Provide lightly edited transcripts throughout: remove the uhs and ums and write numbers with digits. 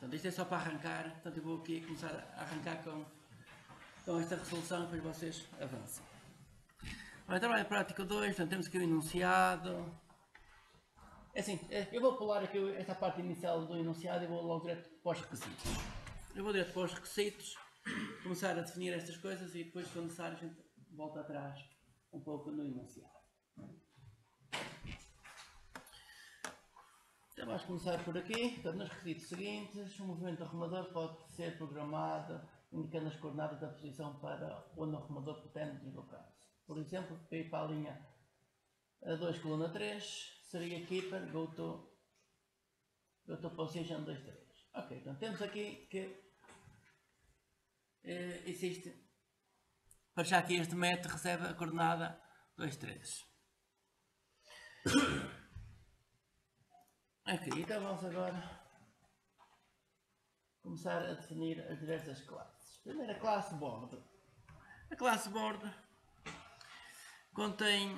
Portanto, isto é só para arrancar, portanto eu vou aqui começar a arrancar com esta resolução, depois vocês avançam. Ora, trabalho prático 2, portanto temos aqui o enunciado. É assim, eu vou pular aqui esta parte inicial do enunciado e vou logo direto para os requisitos. Eu vou direto para os requisitos, começar a definir estas coisas e depois, se necessário, a gente volta atrás um pouco no enunciado. Então vamos começar por aqui. Portanto, nos requisitos seguintes, o movimento do arrumador pode ser programado indicando as coordenadas da posição para onde o arrumador pretende deslocar-se. Por exemplo, para ir para a linha 2, coluna 3, seria keeper, go to position 2, 3. Ok, então temos aqui que existe, para já que este met recebe a coordenada 2, 3. Ok, então vamos agora começar a definir as diversas classes. Primeira classe, board. A classe board contém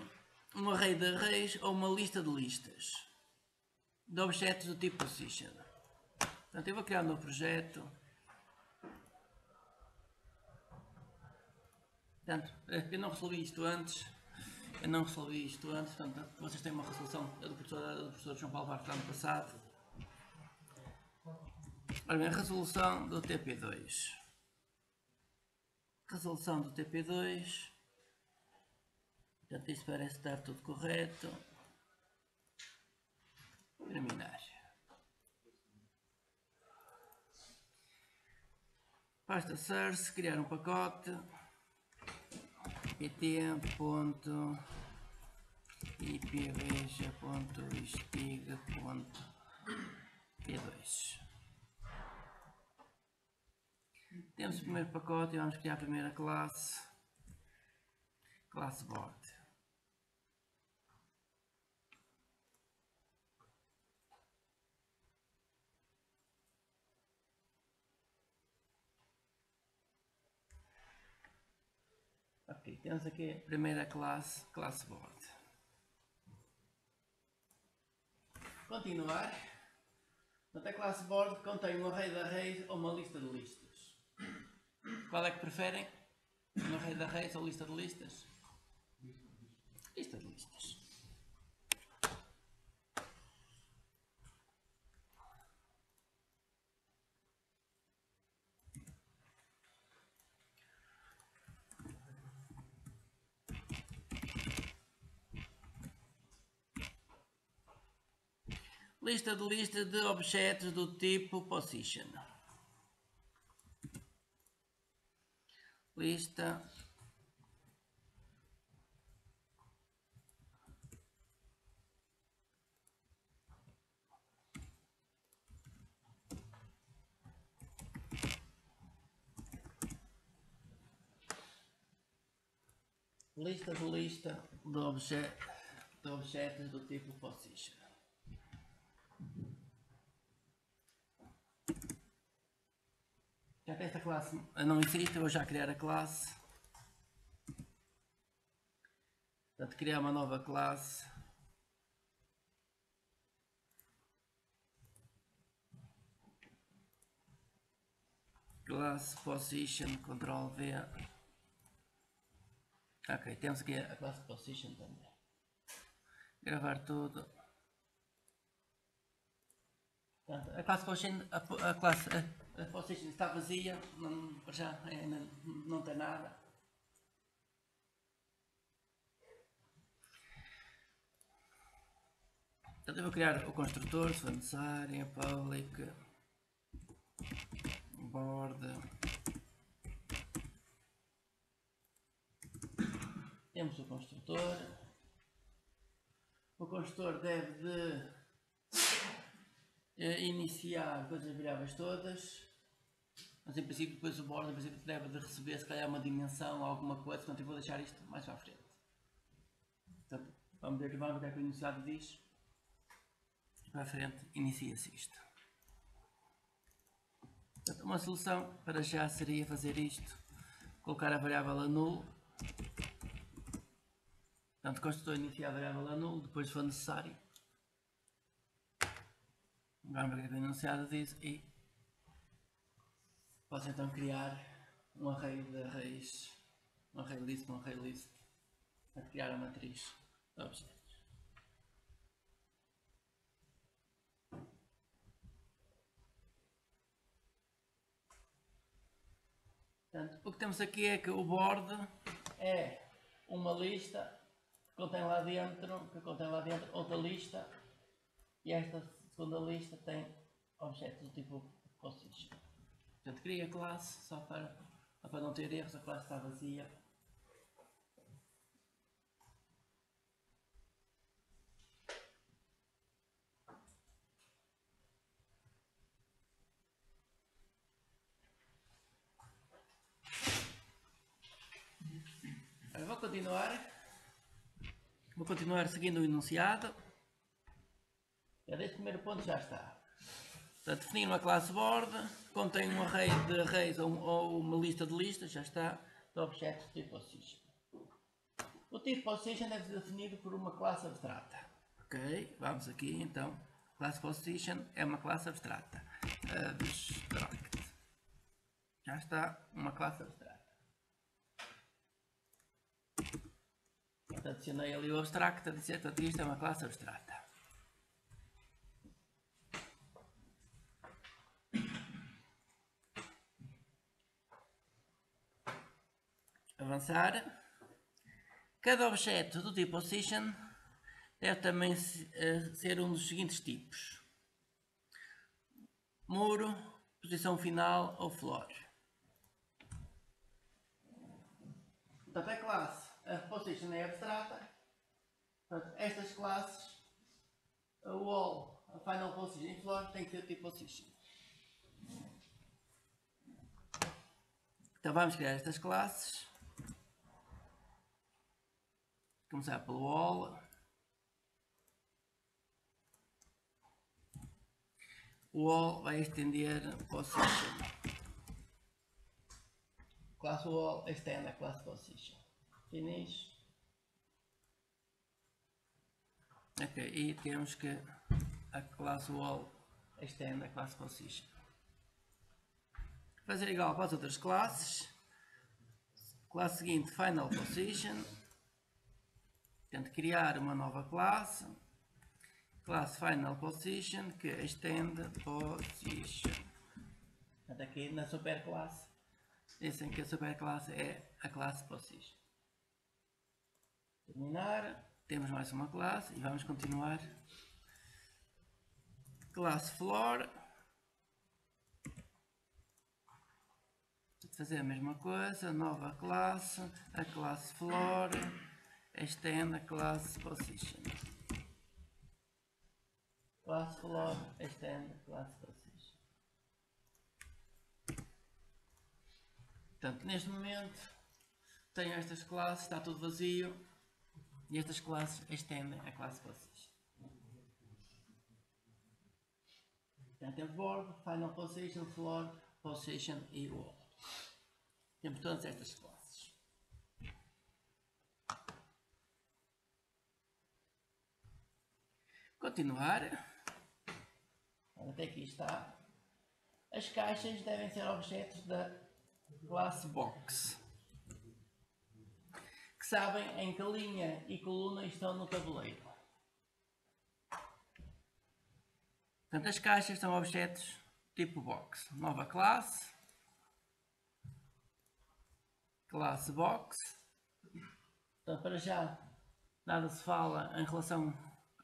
um array de arrays ou uma lista de listas de objetos do tipo position. Portanto, eu vou criar um novo projeto. Portanto, eu não resolvi isto antes. Portanto, vocês têm uma resolução do professor João Paulo Barros do ano passado. Ora bem, resolução do TP2. Resolução do TP2. Portanto, isto parece estar tudo correto. Terminar. Pasta source, criar um pacote. pt.ipveja.istig.p2. Temos o primeiro pacote e vamos criar a primeira classe. Classe board. Ok, temos aqui a primeira classe, classe board. Continuar. Portanto, a classe board contém um array de arrays ou uma lista de listas. Qual é que preferem? Um array de arrays ou lista de listas? Lista de listas. Lista de listas de objetos do tipo position. Lista de objetos do tipo position. Já que esta classe não existe, eu vou já criar a classe. Portanto, criar uma nova classe. Classe position, Ctrl V. Ok, temos aqui a classe position também. Gravar tudo. Portanto, a classe position está vazia, já ainda não tem nada. Portanto, eu vou criar o construtor, se for necessário, public board. Temos o construtor. O construtor deve de iniciar com as variáveis todas. Mas em princípio depois o board deve de receber se calhar uma dimensão ou alguma coisa. Portanto eu vou deixar isto mais para a frente. Portanto, vamos ver o que é que o enunciado diz. Para a frente inicia-se isto. Portanto, uma solução para já seria fazer isto. Colocar a variável a null. Portanto, construtor iniciar a variável a null, depois se for necessário. Vamos ver o que o enunciado diz e posso então criar um array de arrays, um array list, para criar a matriz de objetos. Portanto, o que temos aqui é que o board é uma lista que contém lá dentro outra lista, e esta segunda lista tem objetos do tipo position. Portanto, cria a classe só para não ter erros, a classe está vazia. Vou continuar seguindo o enunciado. Deste primeiro ponto já está. Portanto, definir uma classe board, contém um array de arrays ou uma lista de listas, já está, de objetos de tipo position. O tipo position deve ser definido por uma classe abstrata. Ok, vamos aqui então. Classe position é uma classe abstrata. Abstract. Já está uma classe abstrata. Adicionei ali o abstract a dizer que isto é uma classe abstrata. Avançar. Cada objeto do tipo position deve também ser um dos seguintes tipos: muro, posição final ou floor. Portanto, a classe a position é abstrata. Portanto, estas classes, a wall, a final position e floor, tem que ter tipo position. Então vamos criar estas classes. Começar pelo wall. O wall vai estender position. Classe wall extende a classe position. Finish. Ok, e temos que a classe wall extende a classe position. Fazer igual para as outras classes. Classe seguinte, final position. Portanto, criar uma nova classe. Classe final position que extende position. Portanto, aqui na superclasse dizem que a superclasse é a classe position. Terminar. Temos mais uma classe e vamos continuar. Classe floor. Fazer a mesma coisa, nova classe, a classe floor, extende a classe position. Classe floor, extende a classe position. Portanto, neste momento, tenho estas classes, está tudo vazio, e estas classes extendem a classe position. Portanto, temos board, final position, floor, position e wall. Temos todas estas classes. Continuar. Até aqui está. As caixas devem ser objetos da classe box, que sabem em que linha e coluna estão no tabuleiro. Portanto, as caixas são objetos tipo box. Nova classe. Classe box. Então, para já, nada se fala em relação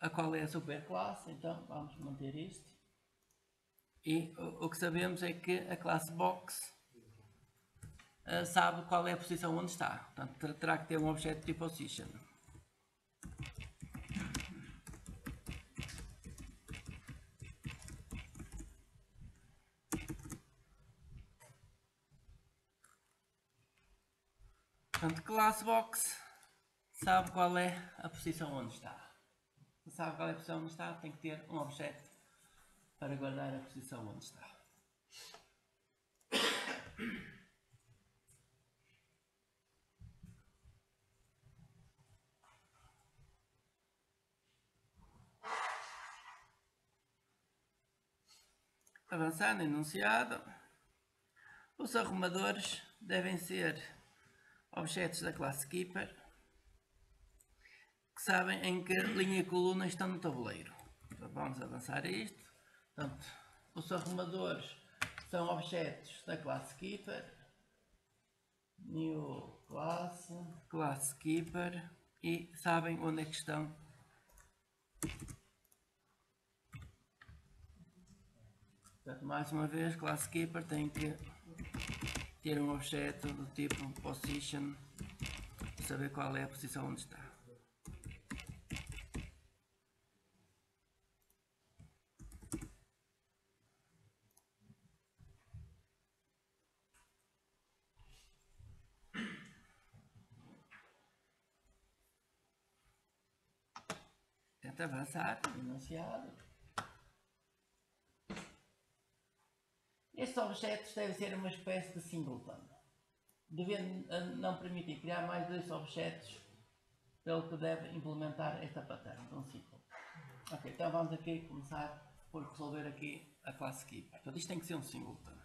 a qual é a superclasse, então vamos manter isto. E o que sabemos é que a classe box sabe qual é a posição onde está. Portanto, terá que ter um objeto tipo position. Portanto, classe box sabe qual é a posição onde está. Se sabe qual é a posição onde está, tem que ter um objeto para guardar a posição onde está. Avançar no enunciado. Os arrumadores devem ser objetos da classe Keeper que sabem em que linha e coluna estão no tabuleiro. Então vamos avançar a isto. Portanto, os arrumadores são objetos da classe Keeper. New classe Keeper, e sabem onde é que estão. Portanto, mais uma vez, classe Keeper tem que ter um objeto do tipo position, saber qual é a posição onde está. Tenta avançar, enunciado. Estes objetos devem ser uma espécie de singleton, devendo não permitir criar mais 2 objetos pelo que deve implementar esta pattern de um ciclo. Ok, então vamos aqui começar por resolver aqui a classe Keeper. Portanto, isto tem que ser um singleton.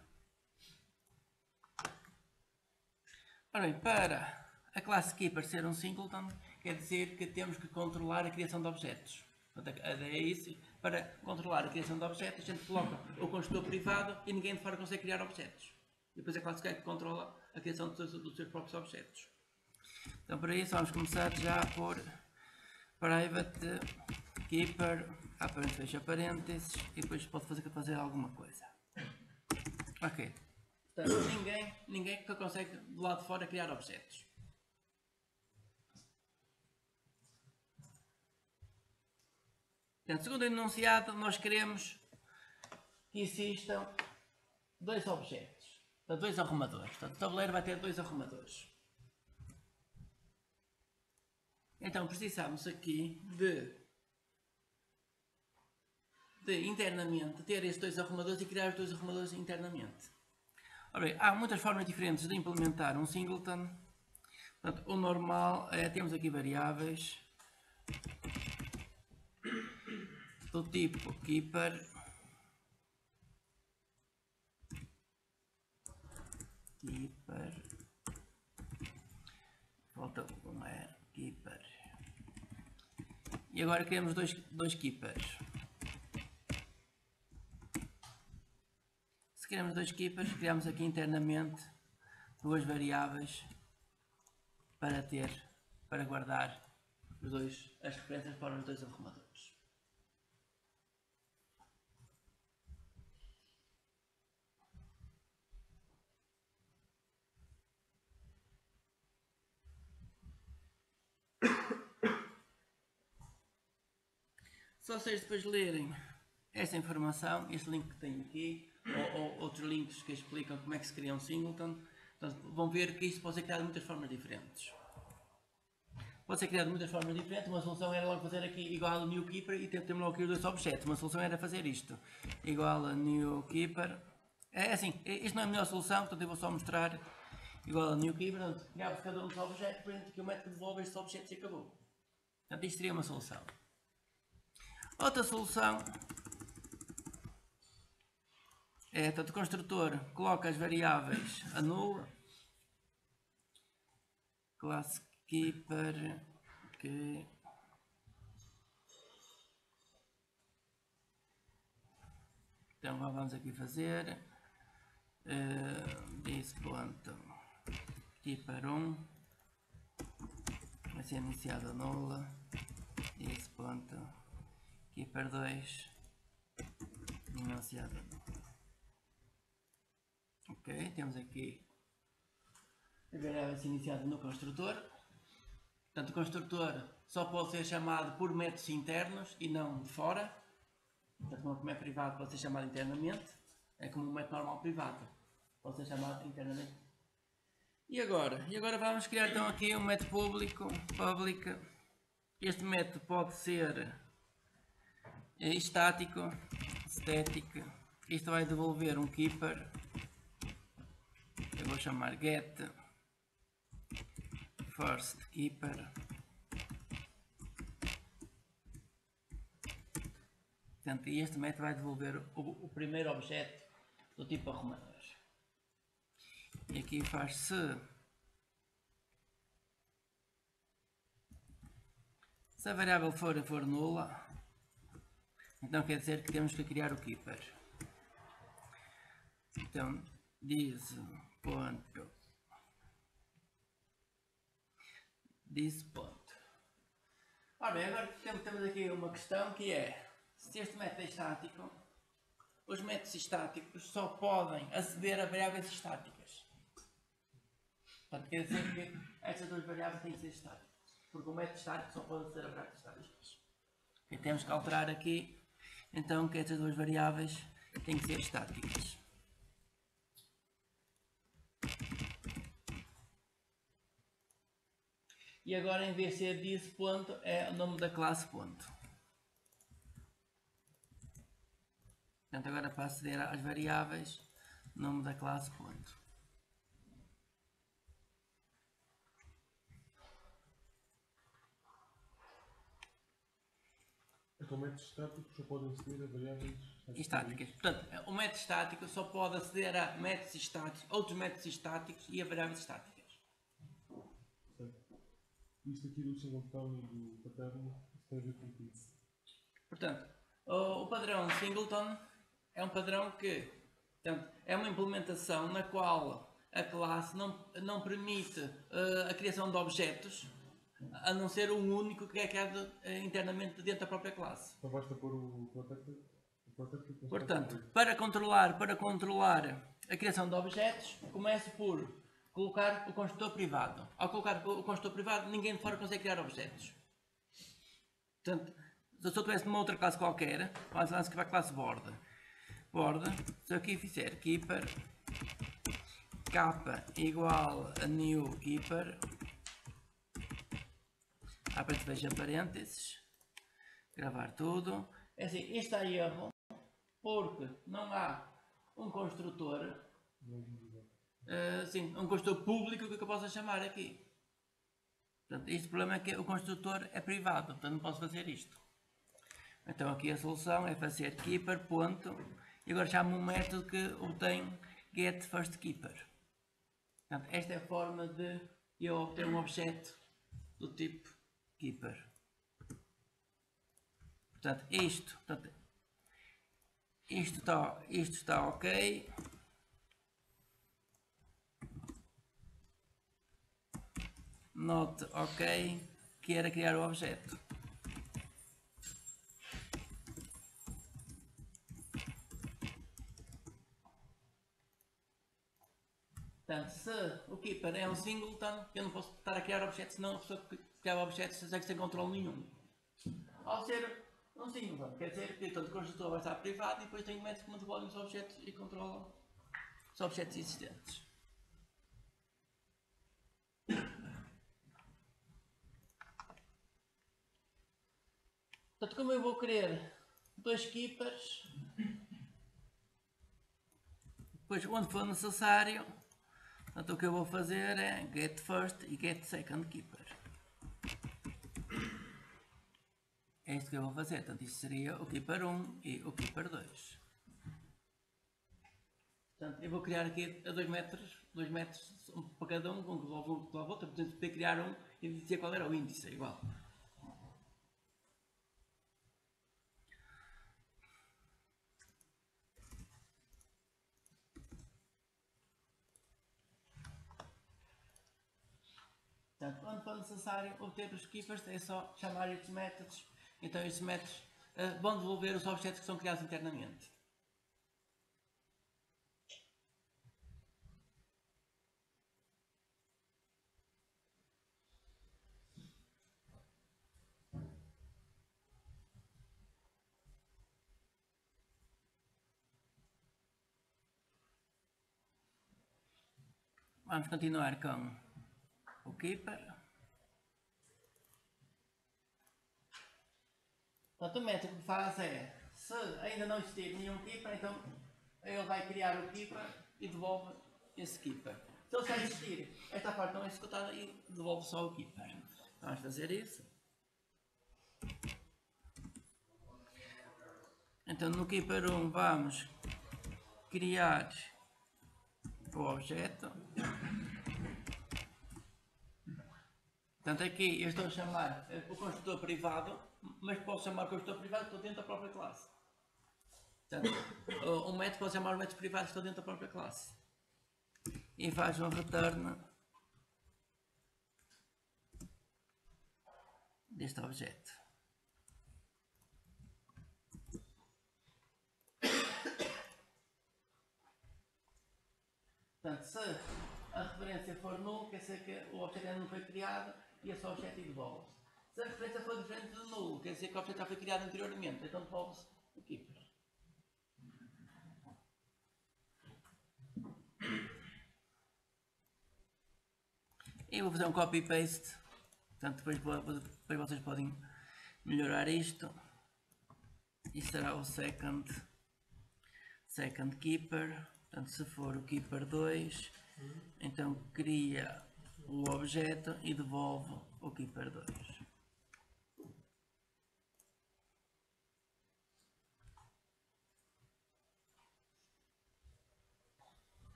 Ora bem, para a classe Keeper ser um singleton, quer dizer que temos que controlar a criação de objetos. Portanto, a ideia é isso. Para controlar a criação de objetos, a gente coloca o construtor privado e ninguém de fora consegue criar objetos. E depois a classe Keeper controla a criação dos seus próprios objetos. Então, para isso, vamos começar já por private keeper, aparente fecha parênteses, e depois pode fazer alguma coisa. Ok. Portanto, ninguém que consegue do lado de fora criar objetos. Portanto, segundo o enunciado, nós queremos que existam 2 objetos, portanto, 2 arrumadores. Portanto, o tabuleiro vai ter 2 arrumadores. Então, precisamos aqui de internamente ter estes 2 arrumadores e criar os 2 arrumadores internamente. Ora bem, há muitas formas diferentes de implementar um singleton. Portanto, o normal é, temos aqui variáveis do tipo keeper, falta um é keeper, e agora queremos dois keepers. Se queremos 2 keepers, criamos aqui internamente 2 variáveis para guardar as referências para os 2 arrumadores. Se vocês depois lerem esta informação, este link que tenho aqui, ou outros links que explicam como é que se cria um singleton, portanto, vão ver que isto pode ser criado de muitas formas diferentes. Pode ser criado de muitas formas diferentes. Uma solução era logo fazer aqui igual a new keeper e temos logo aqui os 2 objetos. Uma solução era fazer isto, igual a new keeper. É assim, isto não é a melhor solução, portanto eu vou só mostrar igual a new keeper. Portanto, criava cada um dos objetos, por exemplo, que o método devolve estes objetos e acabou. Portanto, isto seria uma solução. Outra solução é, portanto, o construtor coloca as variáveis a null, classe keeper, que então vamos aqui fazer this.keeper1 vai ser iniciado a null, this.keeper2 iniciado a null. Ok, temos aqui a variável iniciada no construtor. Portanto, o construtor só pode ser chamado por métodos internos e não de fora. Portanto, como é privado, pode ser chamado internamente. É como um método normal privado, pode ser chamado internamente. E agora vamos criar então aqui um método público. Este método pode ser estático, static. Isto vai devolver um keeper. Eu vou chamar get first keeper. Portanto, este método vai devolver o primeiro objeto do tipo arrumadores. E aqui faz se a variável for nula, então quer dizer que temos que criar o keeper. Então this ponto. Ora bem, agora temos aqui uma questão que é, se este método é estático, os métodos estáticos só podem aceder a variáveis estáticas. Portanto, quer dizer que estas duas variáveis têm que ser estáticas. Porque o método estático só pode aceder a variáveis estáticas. E temos que alterar aqui, então, que estas duas variáveis têm que ser estáticas. E agora, em vez de ser this ponto, é o nome da classe ponto. Portanto, agora para aceder às variáveis, nome da classe ponto. Então, métodos estáticos só podem aceder a variáveis estáticas. Portanto, o método estático só pode aceder a métodos estáticos, outros métodos estáticos e a variáveis estáticas. Certo. Isto aqui do singleton e do pattern tem a ver com isso. Portanto, o padrão singleton é um padrão que, portanto, é uma implementação na qual a classe não permite a criação de objetos, a não ser um único que é criado internamente dentro da própria classe. Então basta pôr o protector. Portanto, para controlar a criação de objetos, começo por colocar o construtor privado. Ao colocar o construtor privado, ninguém de fora consegue criar objetos. Portanto, se eu tivesse numa outra classe qualquer, vamos lá para a classe border. Se eu aqui fizer keeper k igual a new keeper, aperto fecha parênteses, gravar tudo. É assim, isto é erro, porque não há um construtor, um construtor público que eu possa chamar aqui. Portanto, este problema é que o construtor é privado, portanto não posso fazer isto. Então aqui a solução é fazer keeper ponto, e agora chamo um método que obtém getFirstKeeper. Portanto, esta é a forma de eu obter um objeto do tipo keeper. Portanto, isto está ok. Not ok, que era criar o objeto. Portanto, se o keeper é um singleton, eu não posso estar a criar objetos, senão a pessoa que criava objetos sem controle nenhum. Ao ser um singleton, quer dizer que o construtor vai estar privado e depois tem métodos que manipulam os objetos e controlam os objetos existentes. Portanto, como eu vou querer dois keepers, depois onde for necessário, portanto, o que eu vou fazer é get first e get second keeper. É isto que eu vou fazer, portanto isto seria o keeper 1 e o keeper 2. Portanto, eu vou criar aqui a 2 metros para cada um, com que resolve um, resolve outro, portanto poder criar um e dizer qual era o índice, é igual. Portanto, quando for necessário obter os keepers, é só chamar estes métodos. Então estes métodos vão devolver os objetos que são criados internamente. Vamos continuar com o keeper. Portanto, o método que faz é, se ainda não existir nenhum keeper, então ele vai criar o keeper e devolve esse keeper. Se ele já existir, esta parte não é executada e devolve só o keeper. Vamos fazer isso. Então no keeper 1 vamos criar o objeto. Portanto, aqui eu estou a chamar o construtor privado, mas posso chamar o construtor privado que estou dentro da própria classe. Portanto, um método pode chamar o método privado que estou dentro da própria classe. E faz um return deste objeto. Portanto, se a referência for null, quer dizer que o objeto ainda não foi criado e esse objeto devolve-se. Se a referência for diferente de null, quer dizer que o objeto já foi criado anteriormente, então devolve-se o keeper. E vou fazer um copy-paste, portanto depois vocês podem melhorar isto. Isto será o second keeper, portanto se for o keeper 2, então cria o objeto e devolve o keeper 2.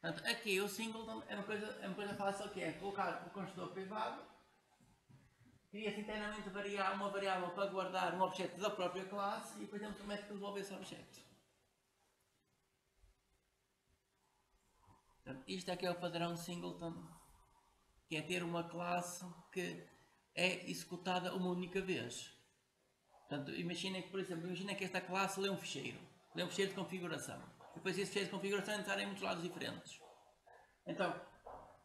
Portanto, aqui o singleton é uma coisa fácil, que é colocar o construtor privado, cria-se internamente uma variável para guardar um objeto da própria classe e depois temos um método que devolve esse objeto. Portanto, isto aqui é o padrão singleton, que é ter uma classe que é executada uma única vez. Portanto, imaginem que, por exemplo, que esta classe lê um ficheiro de configuração. Depois esse ficheiro de configuração entra em muitos lados diferentes. Então,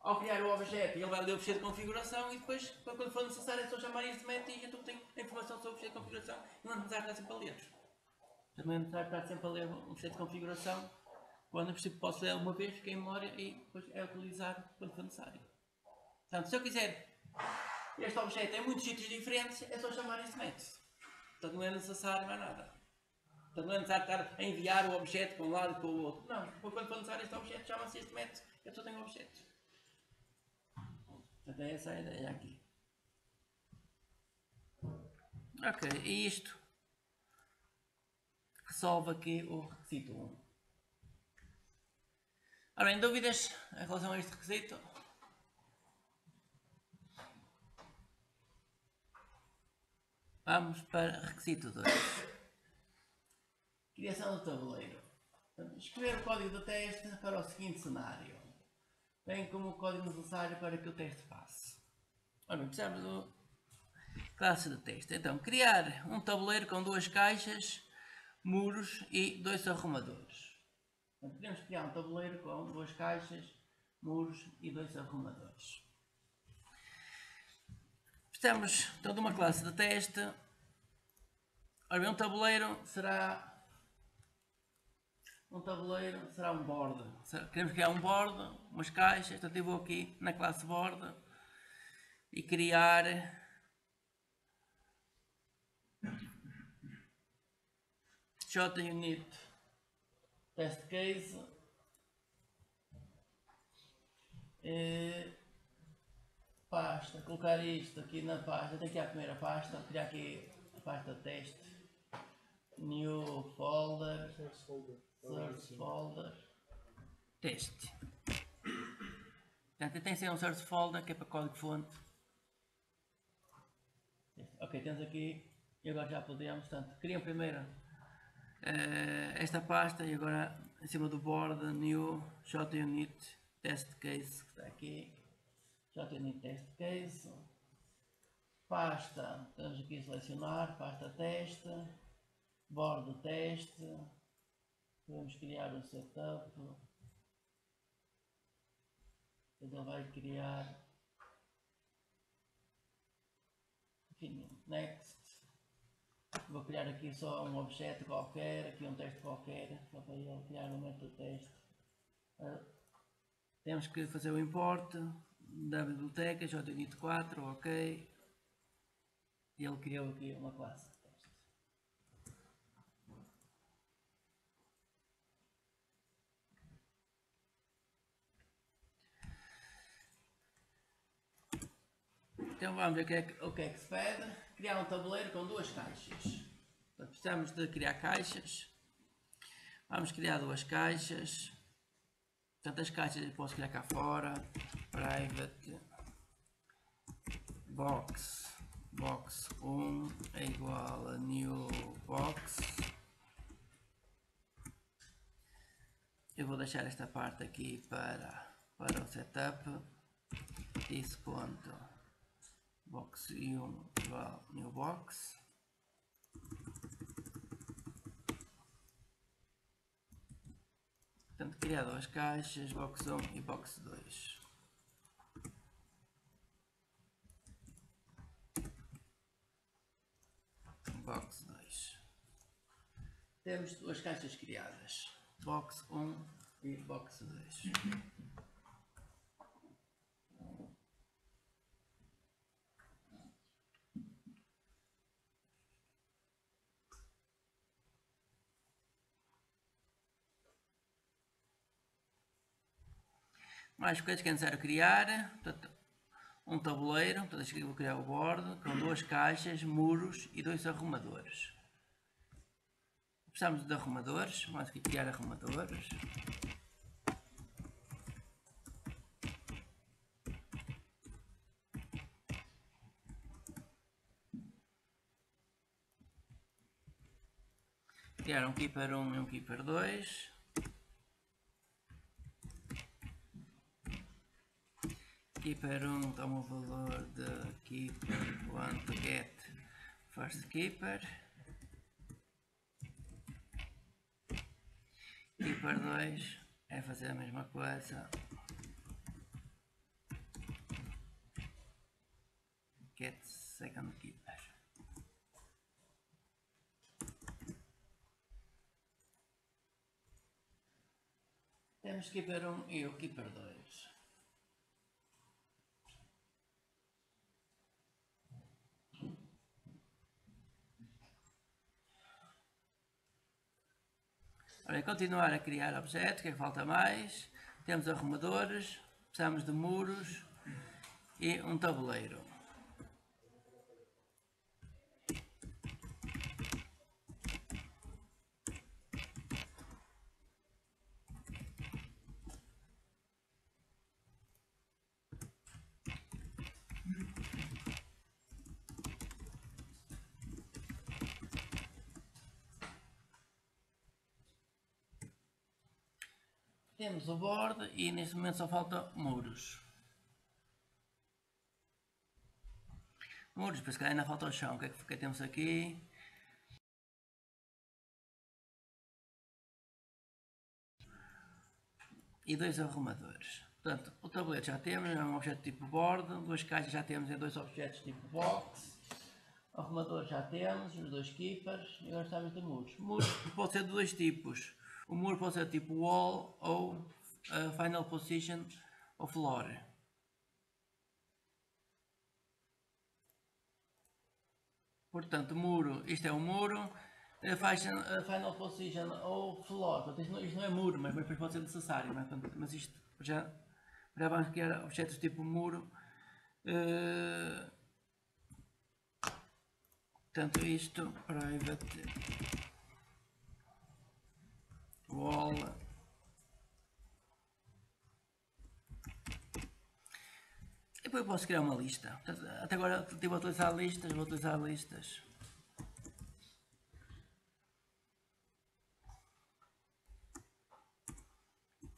ao criar o objeto, ele vai ler o ficheiro de configuração e depois, quando for necessário, é só chamar este método e então tem a informação sobre o ficheiro de configuração e não é necessário estar sempre a ler. Não é necessário estar sempre a ler um ficheiro de configuração. Quando eu preciso, posso ler uma vez, fica em memória e depois é utilizado quando for necessário. Portanto, se eu quiser este objeto em muitos sítios diferentes, é só chamar este método. Portanto, não é necessário mais nada. Portanto, não é necessário estar a enviar o objeto para um lado e para o outro. Não, quando for necessário este objeto, chama-se este método e eu só tenho o objeto. Portanto, é essa a ideia aqui. Ok, e isto resolve aqui o requisito 1. Ora bem, dúvidas em relação a este requisito? Vamos para requisito 2. Criação do tabuleiro. Escrever o código do teste para o seguinte cenário, bem como o código necessário para que o teste passe. Ora bem, precisamos do classe de teste. Então, criar um tabuleiro com 2 caixas, muros e 2 arrumadores. Então, podemos criar um tabuleiro com 2 caixas, muros e 2 arrumadores. Precisamos então de uma classe de teste. Ora bem, um tabuleiro será um board. Queremos criar um board, umas caixas, portanto eu vou aqui na classe board e criar JUnit test case pasta, colocar isto aqui na pasta, tenho que criar a primeira pasta, criar aqui a pasta teste, new folder, source folder, teste. Portanto, tem que ser um source folder que é para código fonte. Ok, temos aqui e agora já podemos, portanto, criam primeiro esta pasta e agora em cima do board new JUnit test case que está aqui, JUnit test case, pasta, temos aqui a selecionar, pasta teste, board teste, podemos criar o setup, ele vai criar, enfim, next. Vou criar aqui só um objeto qualquer, aqui um teste qualquer, só para ele criar um método teste. Temos que fazer o import da biblioteca, JUnit 4, ok. E ele criou aqui uma classe de teste. Então vamos ver o que é que se pede. Criar um tabuleiro com 2 caixas. Portanto, precisamos de criar caixas. Vamos criar duas caixas. Portanto, as caixas eu posso criar cá fora. Private box 1 é igual a new box. Eu vou deixar esta parte aqui para o setup. This ponto box 1 igual new box. Portanto, criar duas caixas, box 1 e box 2. Box 2. Temos duas caixas criadas, box 1 e box 2. Mais coisas que é necessário criar. Portanto, um tabuleiro, portanto, aqui vou criar o board com duas caixas, muros e dois arrumadores. Precisamos de arrumadores, vamos aqui criar arrumadores. Criar um keeper 1 e um keeper 2. Keeper 1 toma o valor de keeper want to get first keeper. Keeper 2 é fazer a mesma coisa. Get second keeper. Temos keeper 1 e o keeper 2. Ora, continuar a criar objetos, o que é que falta mais? Temos arrumadores, precisamos de muros e um tabuleiro. Temos o board e neste momento só falta muros. Muros, por isso que ainda falta o chão. O que é que temos aqui? E dois arrumadores. Portanto, o tabuleiro já temos, é um objeto tipo board. Duas caixas já temos em dois objetos tipo box. Arrumador já temos, os dois keepers. E agora estamos de muros. Muros pode ser de dois tipos. O muro pode ser tipo wall ou final position ou floor. Portanto, muro, isto é um muro, final position ou floor. Portanto, isto não é muro, mas depois pode ser necessário. Mas isto já vamos criar objetos tipo muro. Portanto, isto, private wall. E depois eu posso criar uma lista. Portanto, até agora estive a utilizar listas, vou utilizar listas.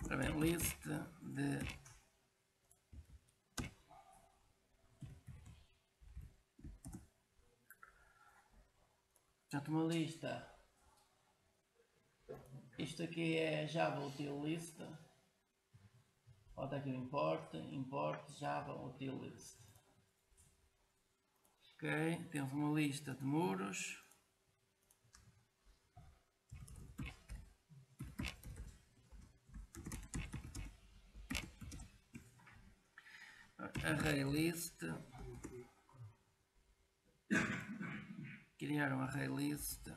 Ora bem, list de portanto, uma lista. Isto aqui é Java util list. Bota aqui o import Java util list. Ok, temos uma lista de muros. Array list. Criar um array list.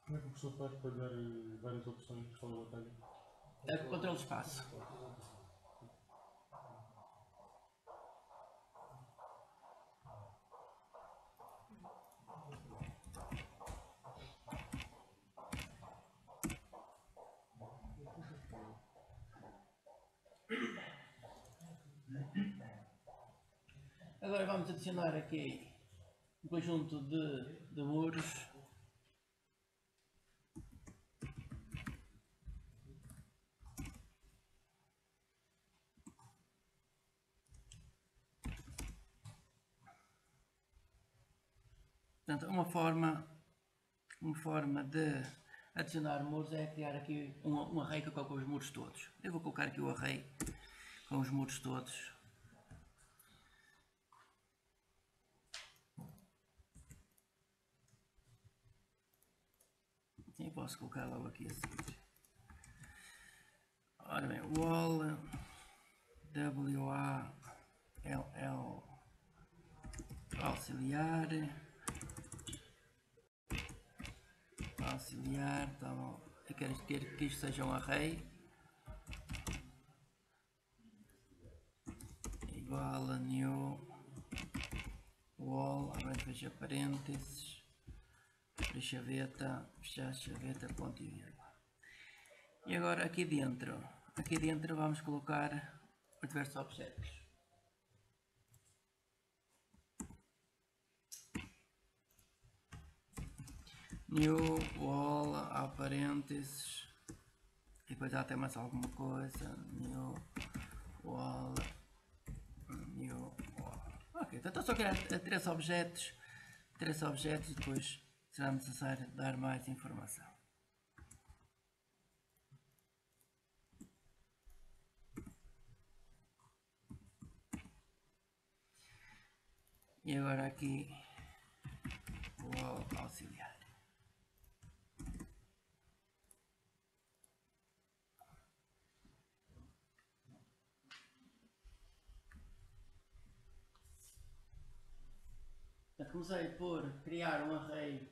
Como é que o professor faz para dar várias opções para o atalho? É com controle de espaço. Agora vamos adicionar aqui um conjunto de muros. Portanto, uma forma de adicionar muros é criar aqui um array com os muros todos. Eu vou colocar aqui o array com os muros todos. E posso colocar logo aqui a seguir. Ora bem, wall WALL auxiliar, então eu quero que isto seja um array igual a new wall, agora fecha parênteses, fecha chaveta, ponto e vírgula. E agora aqui dentro vamos colocar os diversos objetos. New wall, há parênteses, e depois há até mais alguma coisa. New wall. Ok, então só criar três objetos e depois será necessário dar mais informação. E agora aqui wall auxiliar. Comecei por criar um array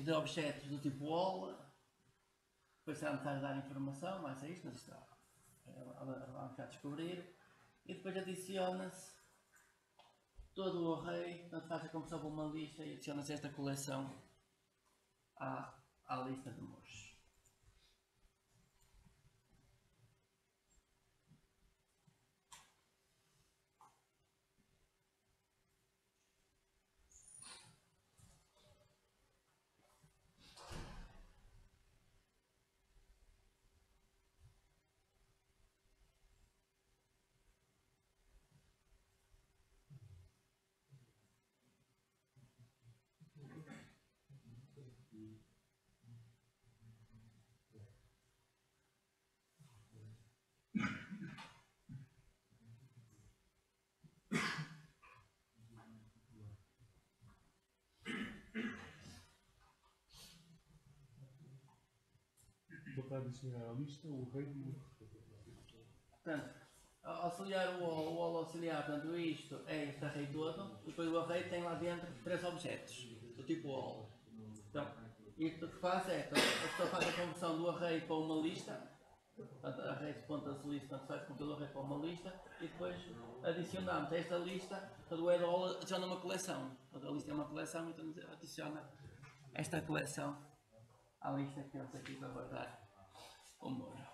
de objetos do tipo wall, depois será necessário dar informação, mais a isto, mas isto vamos já descobrir, e depois adiciona-se todo o array, portanto faz a conversão para uma lista e adiciona-se esta coleção à lista de muros. Para adicionar à lista o array de Portanto, auxiliar o wall auxiliar, portanto isto é este array todo, e depois o array tem lá dentro três objetos do tipo wall. Então, isto que faz é, a pessoa faz a conversão do array para uma lista, portanto, array.list, lista, faz com o array para uma lista, e depois adicionamos a esta lista, portanto o add-all adiciona uma coleção, portanto a lista é uma coleção, então adiciona esta coleção à lista que temos aqui para guardar o muro.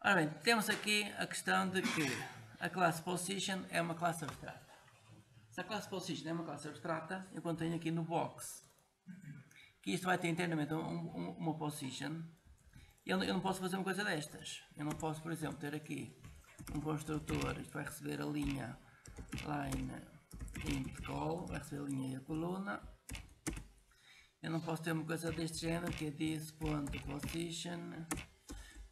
Ora bem, temos aqui a questão de que a classe Position é uma classe abstrata. Se a classe Position é uma classe abstrata, eu contenho aqui no box que isto vai ter internamente uma Position. Eu não posso fazer uma coisa destas. Eu não posso, por exemplo, ter aqui um construtor, isto vai receber a linha line int call, vai receber a linha e a coluna. Eu não posso ter uma coisa deste género, que é this.position,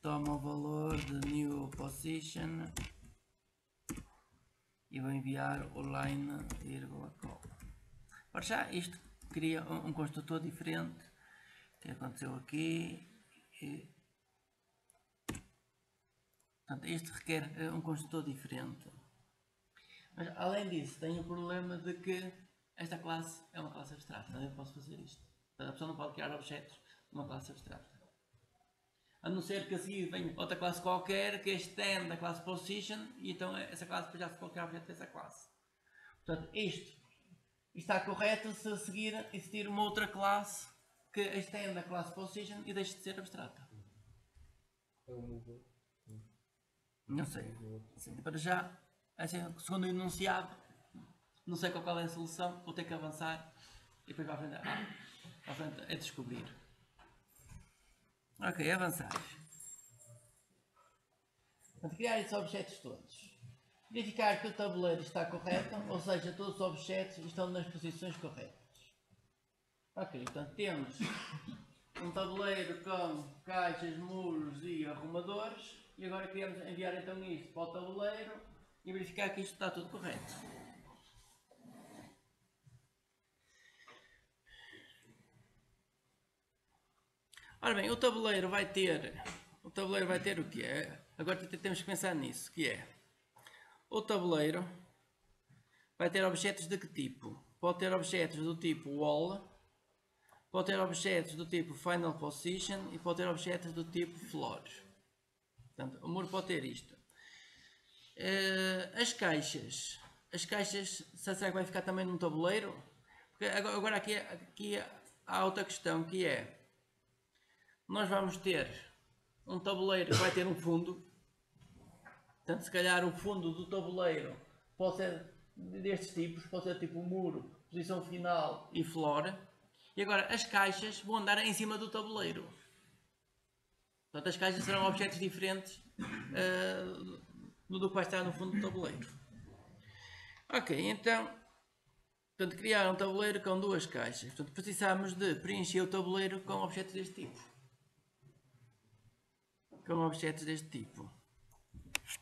toma o valor de new position e vou enviar o line, call. Para já isto cria um construtor diferente, que aconteceu aqui. E, Portanto, este requer um construtor diferente. Mas além disso, tem o problema de que esta classe é uma classe abstrata. Não eu posso fazer isto. Portanto, a pessoa não pode criar objetos de uma classe abstrata. A não ser que a seguir venha outra classe qualquer que extende a classe position e então essa classe depois já se pode criar objeto dessa classe. Portanto, isto está correto se a seguir existir uma outra classe que extende a classe position e deixe de ser abstrata. Não sei. Assim, para já, assim, segundo o enunciado, não sei qual é a solução, vou ter que avançar e depois para a frente é descobrir. Ok, avançar. Portanto, criar estes objetos todos. Verificar que o tabuleiro está correto, ou seja, todos os objetos estão nas posições corretas. Ok, portanto temos um tabuleiro com caixas, muros e arrumadores e agora queremos enviar então isto para o tabuleiro e verificar que isto está tudo correto. Ora bem, o tabuleiro vai ter o que é? Agora temos que pensar nisso, que é o tabuleiro vai ter objetos de que tipo? Pode ter objetos do tipo wall, pode ter objetos do tipo final position e pode ter objetos do tipo floor. Portanto, o muro pode ter isto. As caixas, será que vai ficar também num tabuleiro? Porque agora aqui há outra questão que é, nós vamos ter um tabuleiro que vai ter um fundo, portanto se calhar o fundo do tabuleiro pode ser destes tipos, pode ser tipo muro, posição final e floor, e agora as caixas vão andar em cima do tabuleiro. Portanto as caixas serão objetos diferentes do que vai estar no fundo do tabuleiro. Ok, então, portanto, criar um tabuleiro com duas caixas. Portanto, precisamos de preencher o tabuleiro com objetos deste tipo.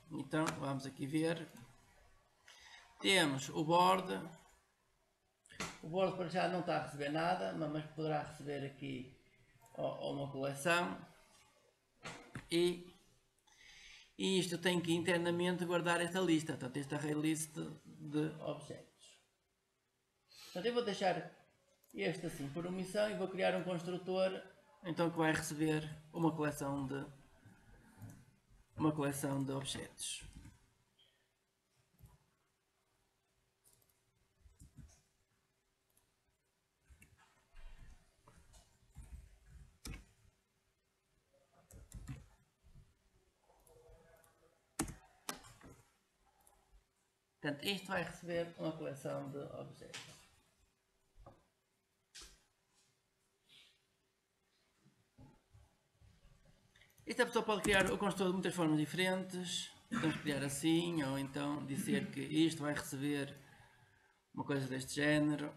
Então, vamos aqui ver. Temos o board. O board para já não está a receber nada, mas poderá receber aqui uma coleção. E isto tem que internamente guardar esta lista, portanto, esta array list de objetos. Portanto, eu vou deixar este assim por omissão e vou criar um construtor então que vai receber uma coleção de objetos. Portanto, isto vai receber uma coleção de objetos. Esta pessoa pode criar o construtor de muitas formas diferentes. Podemos criar assim, ou então dizer que isto vai receber uma coisa deste género.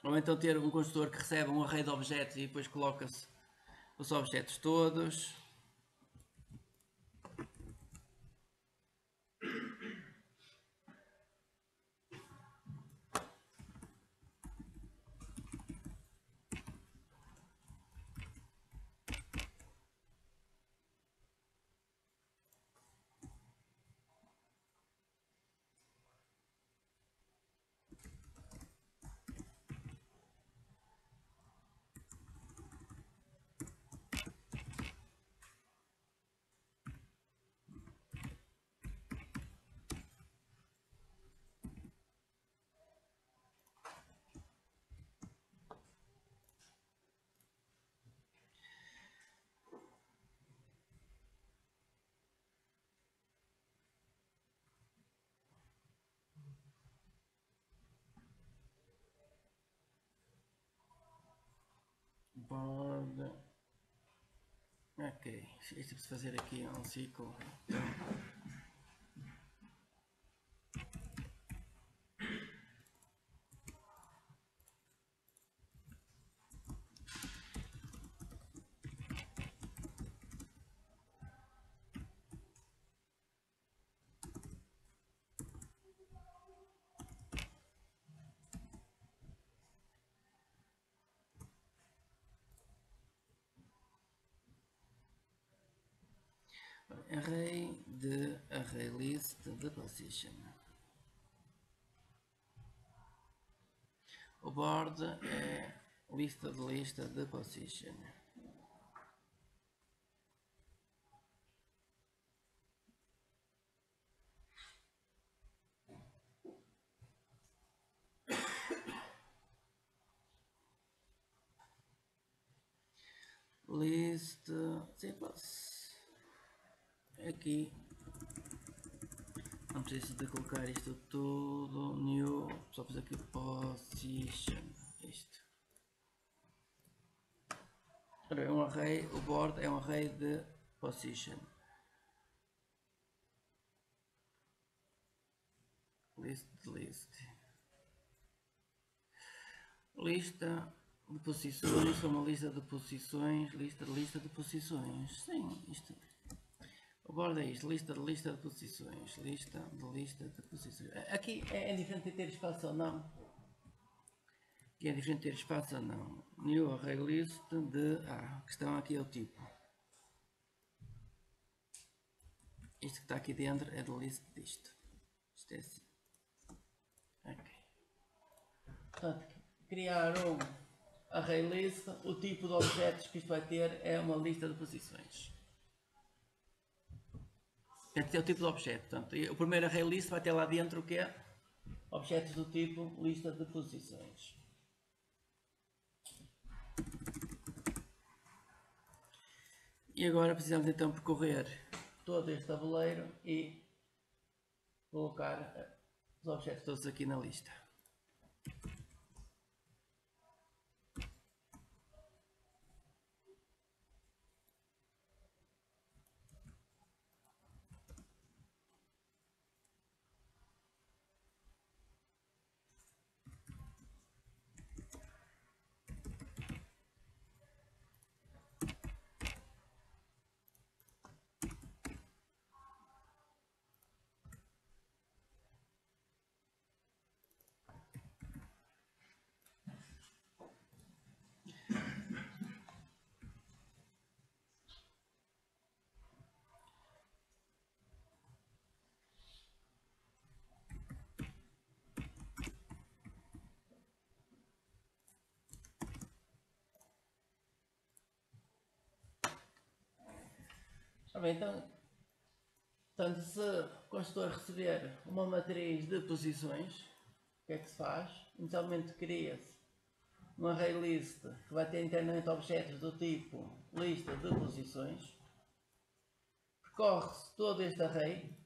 Ou então ter um construtor que recebe um array de objetos e depois coloca-se os objetos todos. Board. Ok, isto é preciso fazer aqui um ciclo. Array de array list de position. O board é lista de position. List simples. Aqui não preciso de colocar isto tudo new, só fazer aqui position. Isto é um array, o board é um array de position. List. Lista de posições, uma lista de posições, lista de posições. Sim, isto. O board é isto, lista de posições, lista de posições. Aqui é diferente de ter espaço ou não. Aqui é diferente de ter espaço ou não. New array list de a questão aqui é o tipo. Isto que está aqui dentro é do list disto. Isto é assim. Ok. Portanto, criar um array list, o tipo de objetos que isto vai ter é uma lista de posições. Este é o tipo de objeto. Portanto, o primeiro array list vai ter lá dentro o que é? Objetos do tipo lista de posições. E agora precisamos então percorrer todo este tabuleiro e colocar os objetos todos aqui na lista. Então, portanto, se o construtor receber uma matriz de posições, o que é que se faz? Inicialmente cria-se um array list que vai ter internamente objetos do tipo lista de posições. Percorre-se todo este array.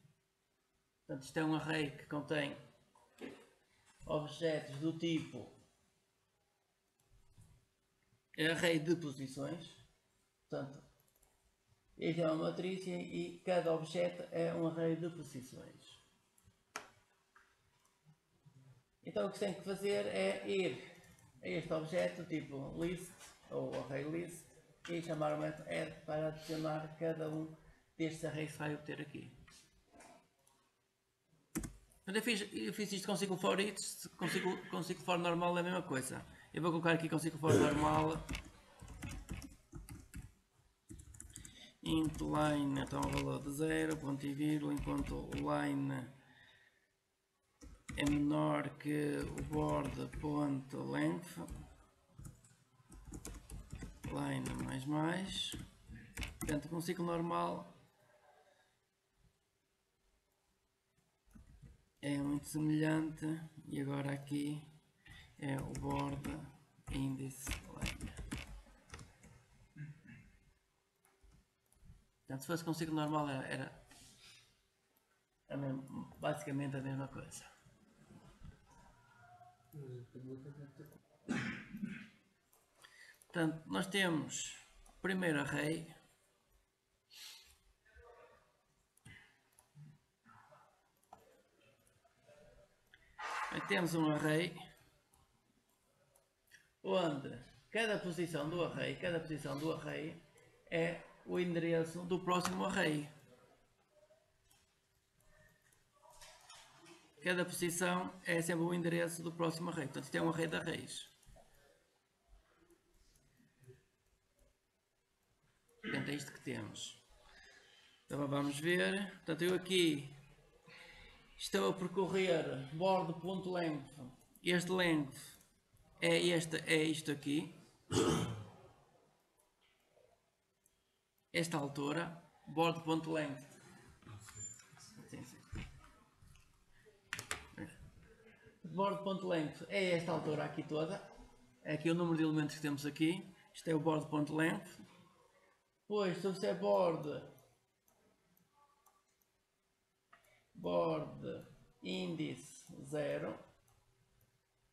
Portanto, isto é um array que contém objetos do tipo array de posições. Portanto, esta é uma matriz e cada objeto é um array de posições. Então o que se tem que fazer é ir a este objeto tipo list ou array list e chamar o método add para adicionar cada um destes arrays que vai obter aqui. Eu fiz isto com ciclo for each, com ciclo for normal é a mesma coisa. Eu vou colocar aqui com ciclo for normal int line, então o valor de 0, ponto e vírgula, enquanto o line é menor que o board.length, line mais. Portanto, com um ciclo normal é muito semelhante e agora aqui é o board index line. Portanto, se fosse com ciclo normal era basicamente a mesma coisa. Portanto, nós temos o primeiro array. Temos um array onde cada posição do array é o endereço do próximo array. Cada posição é sempre o endereço do próximo array. Portanto, isto é um array de arrays. Portanto, é isto que temos. Então vamos ver. Portanto, eu aqui estou a percorrer bordo.length. Este length é isto aqui. Esta altura, bordo.length. Sim, sim. Bordo.length é esta altura aqui toda. É aqui o número de elementos que temos aqui. Isto é o bordo.length. Depois, se eu fizer board índice 0,